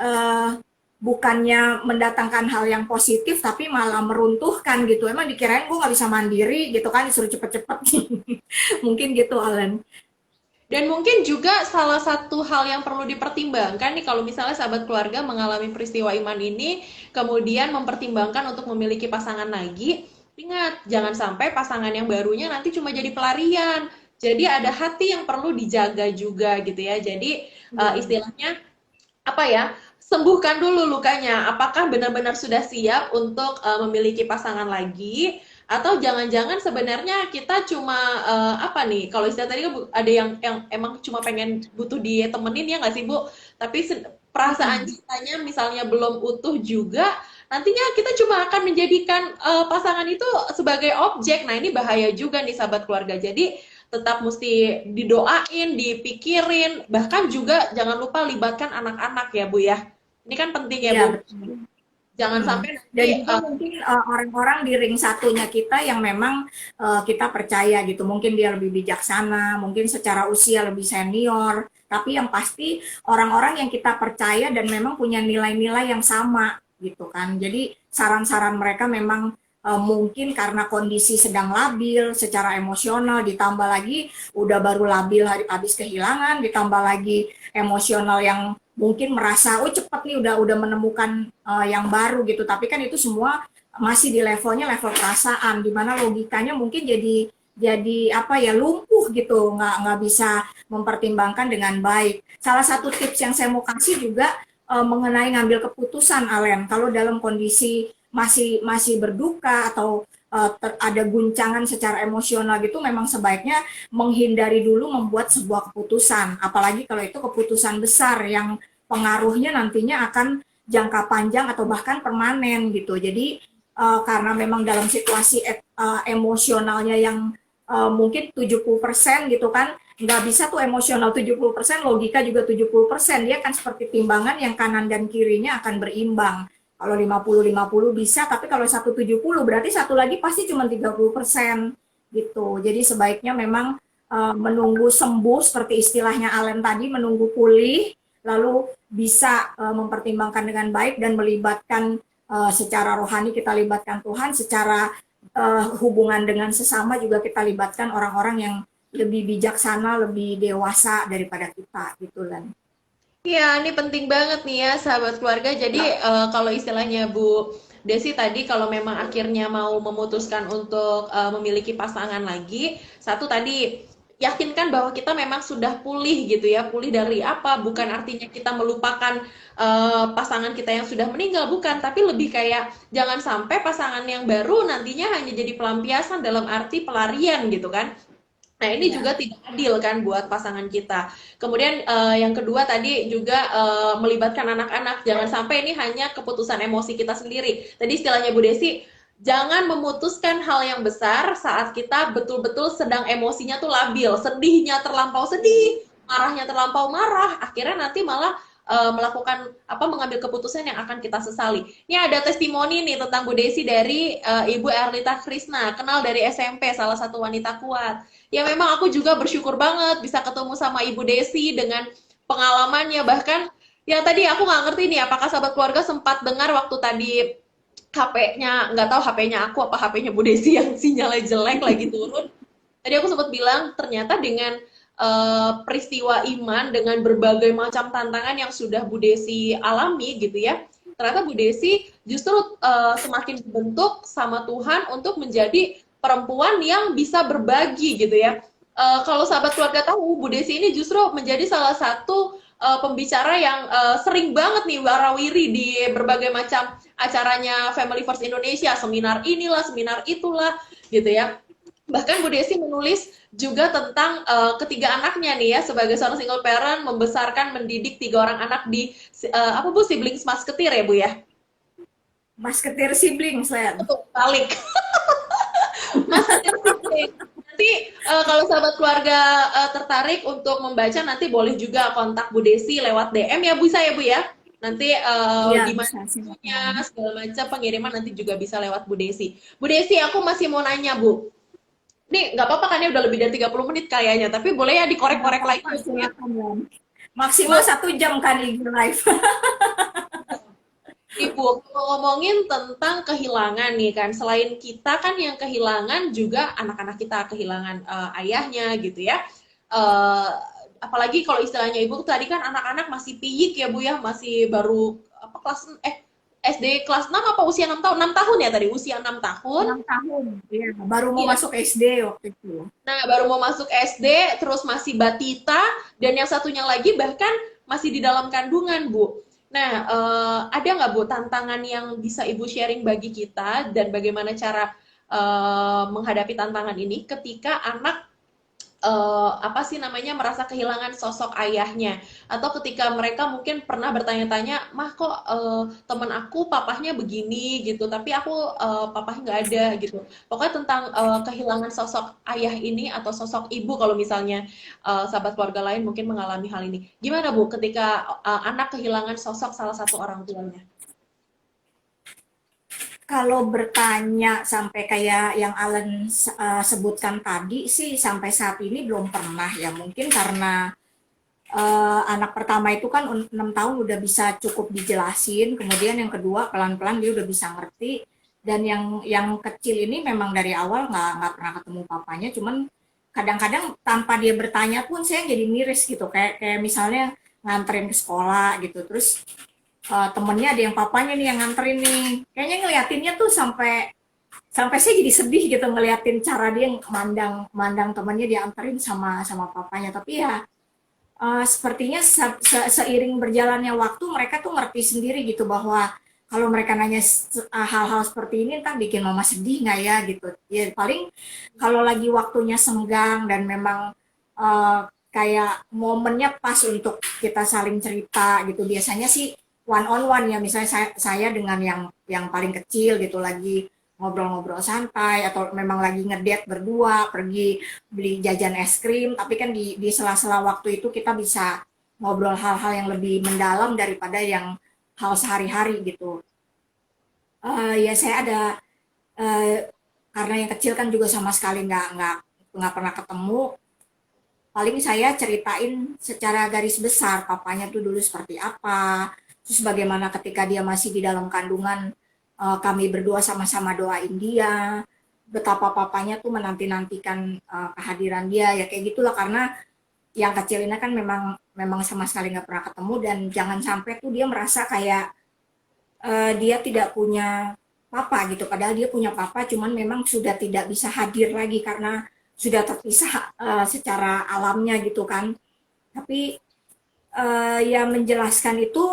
[SPEAKER 2] bukannya mendatangkan hal yang positif, tapi malah meruntuhkan gitu. Emang dikirain gue nggak bisa mandiri gitu kan, disuruh cepet-cepet. Mungkin gitu, Alan.
[SPEAKER 1] Dan mungkin juga salah satu hal yang perlu dipertimbangkan nih kalau misalnya sahabat keluarga mengalami peristiwa iman ini, kemudian mempertimbangkan untuk memiliki pasangan lagi, ingat jangan sampai pasangan yang barunya nanti cuma jadi pelarian. Jadi ada hati yang perlu dijaga juga gitu ya. Jadi istilahnya apa ya? Sembuhkan dulu lukanya. Apakah benar-benar sudah siap untuk memiliki pasangan lagi? Atau jangan-jangan sebenarnya kita cuma apa nih? Kalau istilah tadi kan ada yang emang cuma pengen butuh ditemenin ya nggak sih Bu? Tapi perasaan cintanya misalnya belum utuh juga, nantinya kita cuma akan menjadikan pasangan itu sebagai objek. Nah ini bahaya juga nih sahabat keluarga. Jadi tetap mesti didoain, dipikirin, bahkan juga jangan lupa libatkan anak-anak ya Bu ya. Ini kan penting ya
[SPEAKER 2] Iya,
[SPEAKER 1] Bu.
[SPEAKER 2] betul.
[SPEAKER 1] Jangan
[SPEAKER 2] Mm.
[SPEAKER 1] sampai nanti
[SPEAKER 2] Dan juga mungkin orang-orang di ring satunya kita yang memang kita percaya gitu, mungkin dia lebih bijaksana, mungkin secara usia lebih senior, tapi yang pasti orang-orang yang kita percaya dan memang punya nilai-nilai yang sama gitu kan. Jadi saran-saran mereka memang mungkin karena kondisi sedang labil secara emosional, ditambah lagi udah baru labil habis kehilangan, ditambah lagi emosional yang mungkin merasa oh cepat nih udah menemukan yang baru gitu, tapi kan itu semua masih di levelnya level perasaan, di mana logikanya mungkin jadi apa ya, lumpuh gitu, nggak bisa mempertimbangkan dengan baik. Salah satu tips yang saya mau kasih juga mengenai ngambil keputusan, Alen, kalau dalam kondisi masih masih berduka atau ada guncangan secara emosional gitu, memang sebaiknya menghindari dulu membuat sebuah keputusan, apalagi kalau itu keputusan besar yang pengaruhnya nantinya akan jangka panjang atau bahkan permanen gitu. Jadi karena memang dalam situasi emosionalnya yang mungkin 70% gitu kan, nggak bisa tuh emosional 70%, logika juga 70%, dia kan seperti timbangan yang kanan dan kirinya akan berimbang. Kalau 50-50 bisa, tapi kalau 170 berarti satu lagi pasti cuma 30% gitu. Jadi sebaiknya memang menunggu sembuh seperti istilahnya Allen tadi, menunggu pulih, lalu bisa mempertimbangkan dengan baik dan melibatkan secara rohani, kita libatkan Tuhan, secara hubungan dengan sesama juga kita libatkan orang-orang yang lebih bijaksana, lebih dewasa daripada kita gitu kan.
[SPEAKER 1] iya, ini penting banget nih ya sahabat keluarga. Jadi kalau istilahnya Bu Desi tadi kalau memang akhirnya mau memutuskan untuk memiliki pasangan lagi, satu tadi yakinkan bahwa kita memang sudah pulih gitu ya. Pulih dari apa? Bukan artinya kita melupakan pasangan kita yang sudah meninggal, bukan, tapi lebih kayak jangan sampai pasangan yang baru nantinya hanya jadi pelampiasan dalam arti pelarian gitu kan. Nah, ini
[SPEAKER 2] Ya.
[SPEAKER 1] juga tidak adil kan buat pasangan kita. Kemudian yang kedua tadi juga melibatkan anak-anak. Jangan sampai ini hanya keputusan emosi kita sendiri. Tadi istilahnya Bu Desi, jangan memutuskan hal yang besar saat kita betul-betul sedang emosinya tuh labil, sedihnya terlampau sedih, marahnya terlampau marah, akhirnya nanti malah melakukan apa mengambil keputusan yang akan kita sesali. Ini ada testimoni nih tentang Bu Desi dari Ibu Erlita Krisna, kenal dari SMP, salah satu wanita kuat. Ya memang aku juga bersyukur banget bisa ketemu sama Ibu Desi dengan pengalamannya, bahkan ya tadi aku nggak ngerti nih apakah sahabat keluarga sempat dengar waktu tadi HP-nya, nggak tahu HP-nya aku apa HP-nya Bu Desi yang sinyalnya jelek lagi turun. Tadi aku sempat bilang ternyata dengan peristiwa iman, dengan berbagai macam tantangan yang sudah Bu Desi alami gitu ya, ternyata Bu Desi justru semakin dibentuk sama Tuhan untuk menjadi perempuan yang bisa berbagi gitu ya. Kalau sahabat keluarga tahu, Bu Desi ini justru menjadi salah satu pembicara yang sering banget nih warawiri di berbagai macam acaranya Family First Indonesia, seminar inilah, seminar itulah, gitu ya. Bahkan Bu Desi menulis juga tentang ketiga anaknya nih ya, sebagai seorang single parent, membesarkan, mendidik tiga orang anak di apa Bu, siblings masketir ya Bu ya?
[SPEAKER 2] Musketeer sibling saya.
[SPEAKER 1] Betul, balik. Masketir sibling. Nanti kalau sahabat keluarga tertarik untuk membaca, nanti boleh juga kontak Bu Desi lewat DM ya Bu, saya Bu ya. Nanti
[SPEAKER 2] Iya,
[SPEAKER 1] di
[SPEAKER 2] bisa
[SPEAKER 1] mana
[SPEAKER 2] silakan.
[SPEAKER 1] segala macam pengiriman nanti juga bisa lewat Bu Desi. Bu Desi, aku masih mau nanya Bu. Nih nggak apa-apa kan ya, udah lebih dari 30 menit kayaknya, tapi boleh ya
[SPEAKER 2] Nggak
[SPEAKER 1] dikorek-korek lagi
[SPEAKER 2] apa-apa,
[SPEAKER 1] mungkin.
[SPEAKER 2] silakan ya. Maksimal
[SPEAKER 1] Bu,
[SPEAKER 2] 1 jam kan IG Live.
[SPEAKER 1] Ibu, kalau ngomongin tentang kehilangan nih kan, selain kita kan yang kehilangan juga anak-anak kita kehilangan ayahnya gitu ya. Eh, Apalagi kalau istilahnya ibu tadi kan anak-anak masih piyik ya Bu ya, masih baru apa kelas SD kelas 6 apa usia 6 tahun? 6 tahun ya tadi, usia 6 tahun.
[SPEAKER 2] 6 tahun, iya. Baru mau
[SPEAKER 1] Iya.
[SPEAKER 2] masuk SD waktu itu.
[SPEAKER 1] Nah, baru mau masuk SD, terus masih batita, dan yang satunya lagi bahkan masih di dalam kandungan, Bu. Nah, ada nggak, Bu, tantangan yang bisa Ibu sharing bagi kita, dan bagaimana cara menghadapi tantangan ini ketika anak apa sih namanya, merasa kehilangan sosok ayahnya, atau ketika mereka mungkin pernah bertanya-tanya, mah kok temen aku papahnya begini gitu, tapi aku papahnya nggak ada gitu. Pokoknya tentang kehilangan sosok ayah ini atau sosok ibu, kalau misalnya sahabat keluarga lain mungkin mengalami hal ini. Gimana Bu ketika anak kehilangan sosok salah satu orang tuanya?
[SPEAKER 2] Kalau bertanya sampai kayak yang Alan sebutkan tadi sih sampai saat ini belum pernah ya. Mungkin karena anak pertama itu kan 6 tahun udah bisa cukup dijelasin, kemudian yang kedua pelan-pelan dia udah bisa ngerti, dan yang kecil ini memang dari awal nggak pernah ketemu papanya, cuman kadang-kadang tanpa dia bertanya pun saya jadi miris gitu, kayak kayak misalnya nganterin ke sekolah gitu, terus temennya ada yang papanya nih yang nganterin nih, kayaknya ngeliatinnya tuh sampai sampai saya jadi sedih gitu ngeliatin cara dia mandang mandang temennya dianterin sama sama papanya. Tapi ya sepertinya seiring berjalannya waktu mereka tuh ngerti sendiri gitu bahwa kalau mereka nanya hal-hal seperti ini entah bikin mama sedih nggak ya gitu. Ya paling kalau lagi waktunya senggang dan memang uh, kayak momennya pas untuk kita saling cerita gitu. Biasanya sih one on one ya, misalnya saya dengan yang paling kecil gitu lagi ngobrol-ngobrol santai atau memang lagi ngedate berdua pergi beli jajan es krim, tapi kan di sela-sela waktu itu kita bisa ngobrol hal-hal yang lebih mendalam daripada yang hal sehari-hari gitu. Ya saya ada uh, karena yang kecil kan juga sama sekali nggak pernah ketemu. Paling saya ceritain secara garis besar papanya tuh dulu seperti apa, terus bagaimana ketika dia masih di dalam kandungan kami berdua sama-sama doain dia, betapa papanya tuh menanti-nantikan kehadiran dia, ya kayak gitulah. Karena yang kecil ini kan memang memang sama sekali nggak pernah ketemu, dan jangan sampai tuh dia merasa kayak dia tidak punya papa gitu, padahal dia punya papa cuman memang sudah tidak bisa hadir lagi karena sudah terpisah secara alamnya gitu kan. Tapi ya menjelaskan itu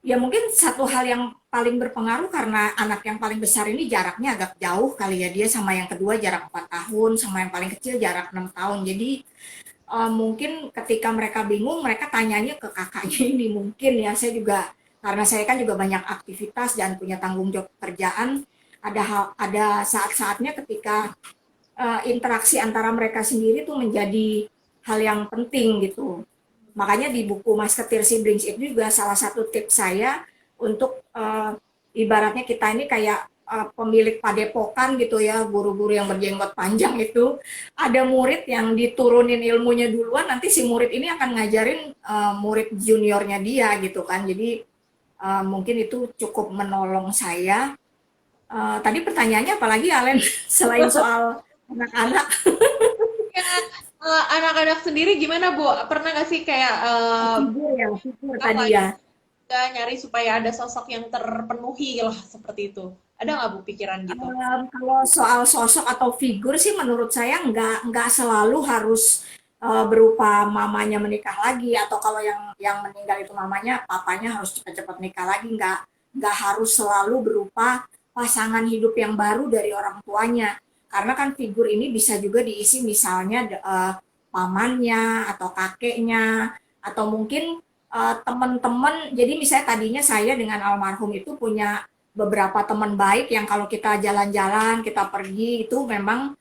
[SPEAKER 2] ya mungkin satu hal yang paling berpengaruh karena anak yang paling besar ini jaraknya agak jauh kali ya, dia sama yang kedua jarak 4 tahun, sama yang paling kecil jarak 6 tahun. Jadi mungkin ketika mereka bingung mereka tanyanya ke kakaknya ini mungkin ya. Saya juga karena saya kan juga banyak aktivitas dan punya tanggung jawab pekerjaan, ada saat-saatnya ketika interaksi antara mereka sendiri tuh menjadi hal yang penting gitu. Makanya di buku Musketeer Siblings itu juga salah satu tips saya untuk ibaratnya kita ini kayak pemilik padepokan gitu ya, guru-guru yang berjenggot panjang itu, ada murid yang diturunin ilmunya duluan, nanti si murid ini akan ngajarin murid juniornya dia gitu kan. Jadi mungkin itu cukup menolong saya. Tadi pertanyaannya apalagi Alen selain soal anak-anak.
[SPEAKER 1] Ya, anak-anak sendiri gimana Bu? Pernah nggak sih kayak
[SPEAKER 2] Figur ya, figur tadi
[SPEAKER 1] lagi
[SPEAKER 2] ya.
[SPEAKER 1] kita nyari supaya ada sosok yang terpenuhi lah seperti itu? Ada nggak Bu pikiran gitu?
[SPEAKER 2] Kalau soal sosok atau figur sih menurut saya nggak selalu harus berupa mamanya menikah lagi, atau kalau yang meninggal itu mamanya, papanya harus cepat-cepat nikah lagi. Nggak harus selalu berupa pasangan hidup yang baru dari orang tuanya, karena kan figur ini bisa juga diisi misalnya pamannya atau kakeknya, atau mungkin teman-teman. Jadi misalnya tadinya saya dengan almarhum itu punya beberapa teman baik yang kalau kita jalan-jalan, kita pergi itu memang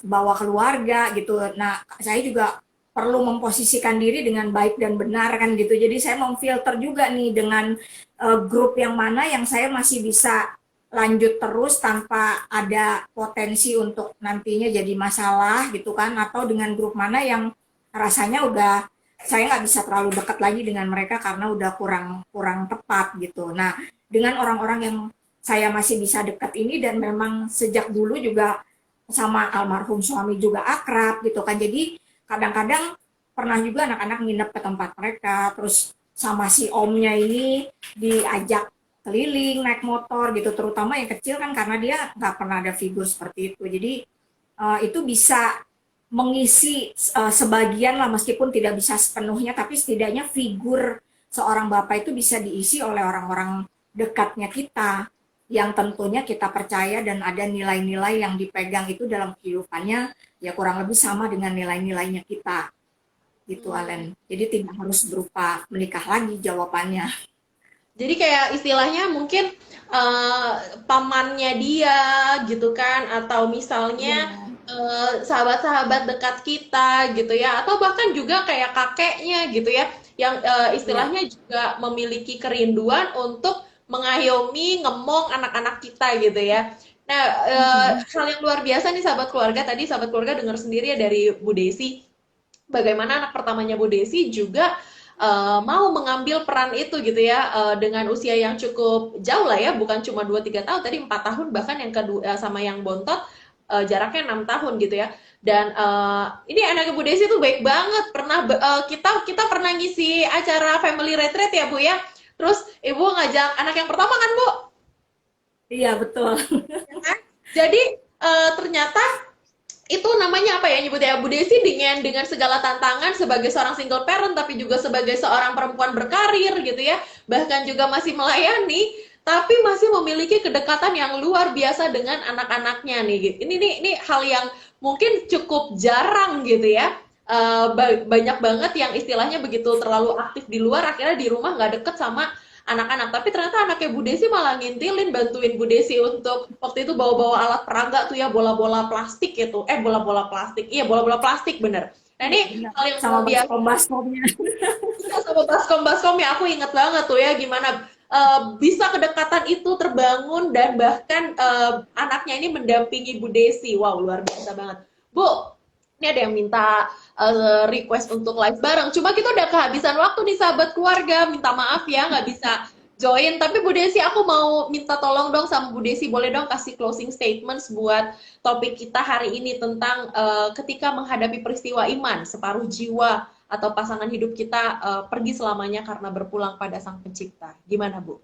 [SPEAKER 2] bawa keluarga gitu. Nah, saya juga perlu memposisikan diri dengan baik dan benar kan gitu. Jadi saya memfilter juga nih dengan grup yang mana yang saya masih bisa lanjut terus tanpa ada potensi untuk nantinya jadi masalah gitu kan, atau dengan grup mana yang rasanya udah saya nggak bisa terlalu dekat lagi dengan mereka karena udah kurang kurang tepat gitu. Nah, dengan orang-orang yang saya masih bisa dekat ini dan memang sejak dulu juga sama almarhum suami juga akrab gitu kan. Jadi kadang-kadang pernah juga anak-anak nginep ke tempat mereka, terus sama si omnya ini diajak keliling naik motor gitu, terutama yang kecil kan karena dia nggak pernah ada figur seperti itu. Jadi itu bisa mengisi sebagian lah, meskipun tidak bisa sepenuhnya, tapi setidaknya figur seorang bapak itu bisa diisi oleh orang-orang dekatnya kita yang tentunya kita percaya dan ada nilai-nilai yang dipegang itu dalam kehidupannya ya kurang lebih sama dengan nilai-nilainya kita gitu, Alen. Jadi tidak harus berupa menikah lagi jawabannya.
[SPEAKER 1] Jadi kayak istilahnya mungkin eh, pamannya dia gitu kan, atau misalnya
[SPEAKER 2] Iya,
[SPEAKER 1] sahabat-sahabat dekat kita gitu ya, atau bahkan juga kayak kakeknya gitu ya, yang
[SPEAKER 2] iya.
[SPEAKER 1] istilahnya juga memiliki kerinduan untuk mengayomi, ngemong anak-anak kita gitu ya. Nah,
[SPEAKER 2] Mm-mm.
[SPEAKER 1] hal yang luar biasa nih sahabat keluarga, tadi sahabat keluarga dengar sendiri ya dari Bu Desi, bagaimana anak pertamanya Bu Desi juga mau mengambil peran itu gitu ya, dengan usia yang cukup jauh lah ya, bukan cuma 2-3 tahun, tadi 4 tahun, bahkan yang kedua sama yang bontot jaraknya 6 tahun gitu ya. Dan ini anaknya Bu Desi tuh baik banget, pernah kita kita pernah ngisi acara family retreat ya Bu ya. Terus Ibu ngajak anak yang pertama kan Bu?
[SPEAKER 2] Iya, betul.
[SPEAKER 1] Ya kan? Jadi ternyata itu namanya apa ya nyebutnya Bu Desi, dengan segala tantangan sebagai seorang single parent tapi juga sebagai seorang perempuan berkarir gitu ya, bahkan juga masih melayani, tapi masih memiliki kedekatan yang luar biasa dengan anak-anaknya nih gitu. Ini hal yang mungkin cukup jarang gitu ya. Banyak banget yang istilahnya begitu terlalu aktif di luar, akhirnya di rumah nggak deket sama anak-anak. Tapi ternyata anaknya Bu Desi malah ngintilin, bantuin Bu Desi untuk waktu itu bawa-bawa alat peraga tuh ya, bola-bola plastik itu. Bola-bola plastik. Iya, bola-bola plastik bener. Nah,
[SPEAKER 2] Iya,
[SPEAKER 1] ini
[SPEAKER 2] benar.
[SPEAKER 1] hal yang
[SPEAKER 2] Sama
[SPEAKER 1] luar biasa.
[SPEAKER 2] baskom-baskomnya.
[SPEAKER 1] Iya, sama baskom-baskom ya, aku inget banget tuh ya gimana bisa kedekatan itu terbangun, dan bahkan anaknya ini mendampingi Bu Desi. Wow, luar biasa banget. Bu, ini ada yang minta request untuk live bareng. Cuma kita udah kehabisan waktu nih sahabat keluarga. Minta maaf ya nggak bisa join. Tapi Bu Desi, aku mau minta tolong dong sama Bu Desi. Boleh dong kasih closing statements buat topik kita hari ini tentang ketika menghadapi peristiwa iman, separuh jiwa atau pasangan hidup kita pergi selamanya karena berpulang pada Sang Pencipta. Gimana Bu?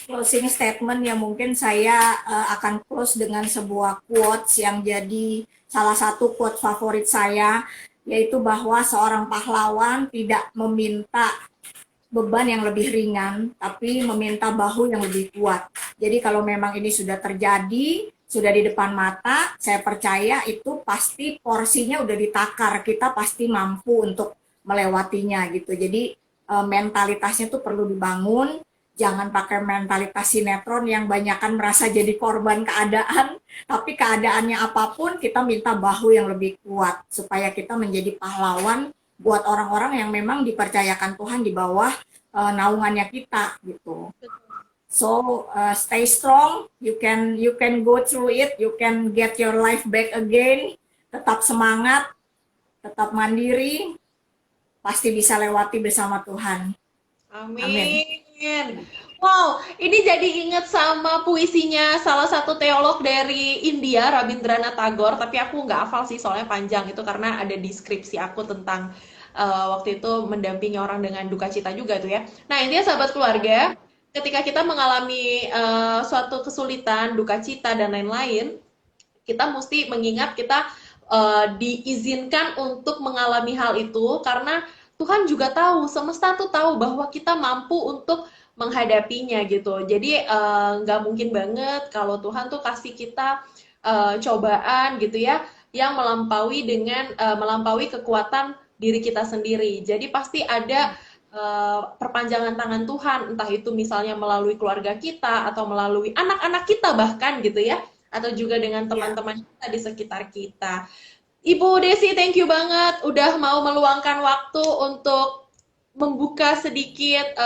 [SPEAKER 2] Closing statement yang mungkin saya akan close dengan sebuah quotes yang jadi salah satu quote favorit saya, yaitu bahwa seorang pahlawan tidak meminta beban yang lebih ringan, tapi meminta bahu yang lebih kuat. Jadi kalau memang ini sudah terjadi, sudah di depan mata, saya percaya itu pasti porsinya udah ditakar, kita pasti mampu untuk melewatinya gitu. Jadi mentalitasnya tuh perlu dibangun, jangan pakai mentalitas sinetron yang banyakkan merasa jadi korban keadaan, tapi keadaannya apapun kita minta bahu yang lebih kuat supaya kita menjadi pahlawan buat orang-orang yang memang dipercayakan Tuhan di bawah naungannya kita gitu. So stay strong, you can go through it, you can get your life back again. Tetap semangat, tetap mandiri, pasti bisa lewati bersama Tuhan. Amin.
[SPEAKER 1] Amin. Wow, ini jadi inget sama puisinya salah satu teolog dari India, Rabindranath Tagore, tapi aku nggak hafal sih soalnya panjang itu karena ada di skripsi aku tentang waktu itu mendampingi orang dengan duka cita juga tuh ya. Nah, intinya sahabat keluarga, ketika kita mengalami suatu kesulitan, duka cita dan lain-lain, kita mesti mengingat kita diizinkan untuk mengalami hal itu karena Tuhan juga tahu, semesta tuh tahu bahwa kita mampu untuk menghadapinya gitu. Jadi nggak mungkin banget kalau Tuhan tuh kasih kita cobaan gitu ya, yang melampaui kekuatan diri kita sendiri. Jadi pasti ada perpanjangan tangan Tuhan, entah itu misalnya melalui keluarga kita atau melalui anak-anak kita bahkan gitu ya, atau juga dengan
[SPEAKER 2] Ya.
[SPEAKER 1] teman-teman kita di sekitar kita. Ibu Desi, thank you banget udah mau meluangkan waktu untuk membuka sedikit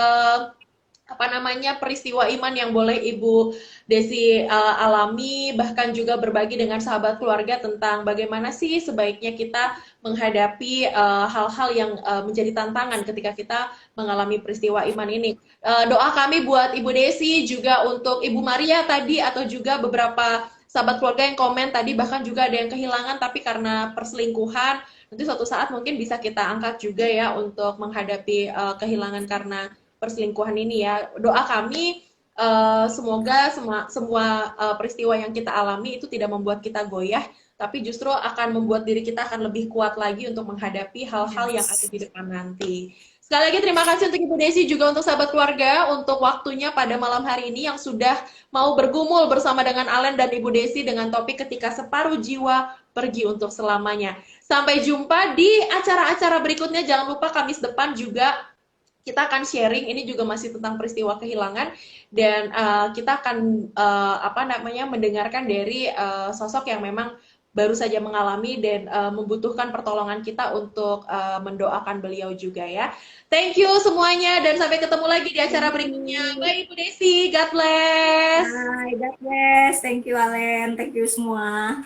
[SPEAKER 1] apa namanya peristiwa iman yang boleh Ibu Desi alami, bahkan juga berbagi dengan sahabat keluarga tentang bagaimana sih sebaiknya kita menghadapi hal-hal yang menjadi tantangan ketika kita mengalami peristiwa iman ini. Doa kami buat Ibu Desi, juga untuk Ibu Maria tadi, atau juga beberapa sahabat keluarga yang komen tadi, bahkan juga ada yang kehilangan tapi karena perselingkuhan. Nanti suatu saat mungkin bisa kita angkat juga ya untuk menghadapi kehilangan karena perselingkuhan ini ya. Doa kami semoga semua peristiwa yang kita alami itu tidak membuat kita goyah, tapi justru akan membuat diri kita akan lebih kuat lagi untuk menghadapi hal-hal yang ada
[SPEAKER 2] Yes.
[SPEAKER 1] di depan nanti. Sekali lagi terima kasih untuk Ibu Desi, juga untuk sahabat keluarga untuk waktunya pada malam hari ini yang sudah mau bergumul bersama dengan Alen dan Ibu Desi dengan topik ketika separuh jiwa pergi untuk selamanya. Sampai jumpa di acara-acara berikutnya. Jangan lupa Kamis depan juga kita akan sharing, ini juga masih tentang peristiwa kehilangan, dan kita akan apa namanya mendengarkan dari sosok yang memang baru saja mengalami dan membutuhkan pertolongan kita untuk mendoakan beliau juga ya. Thank you semuanya dan sampai ketemu lagi di acara
[SPEAKER 2] Thank
[SPEAKER 1] berikutnya.
[SPEAKER 2] you.
[SPEAKER 1] Bye Ibu Desi, God bless.
[SPEAKER 2] Bye. God bless. Thank you, Alen. Thank you semua.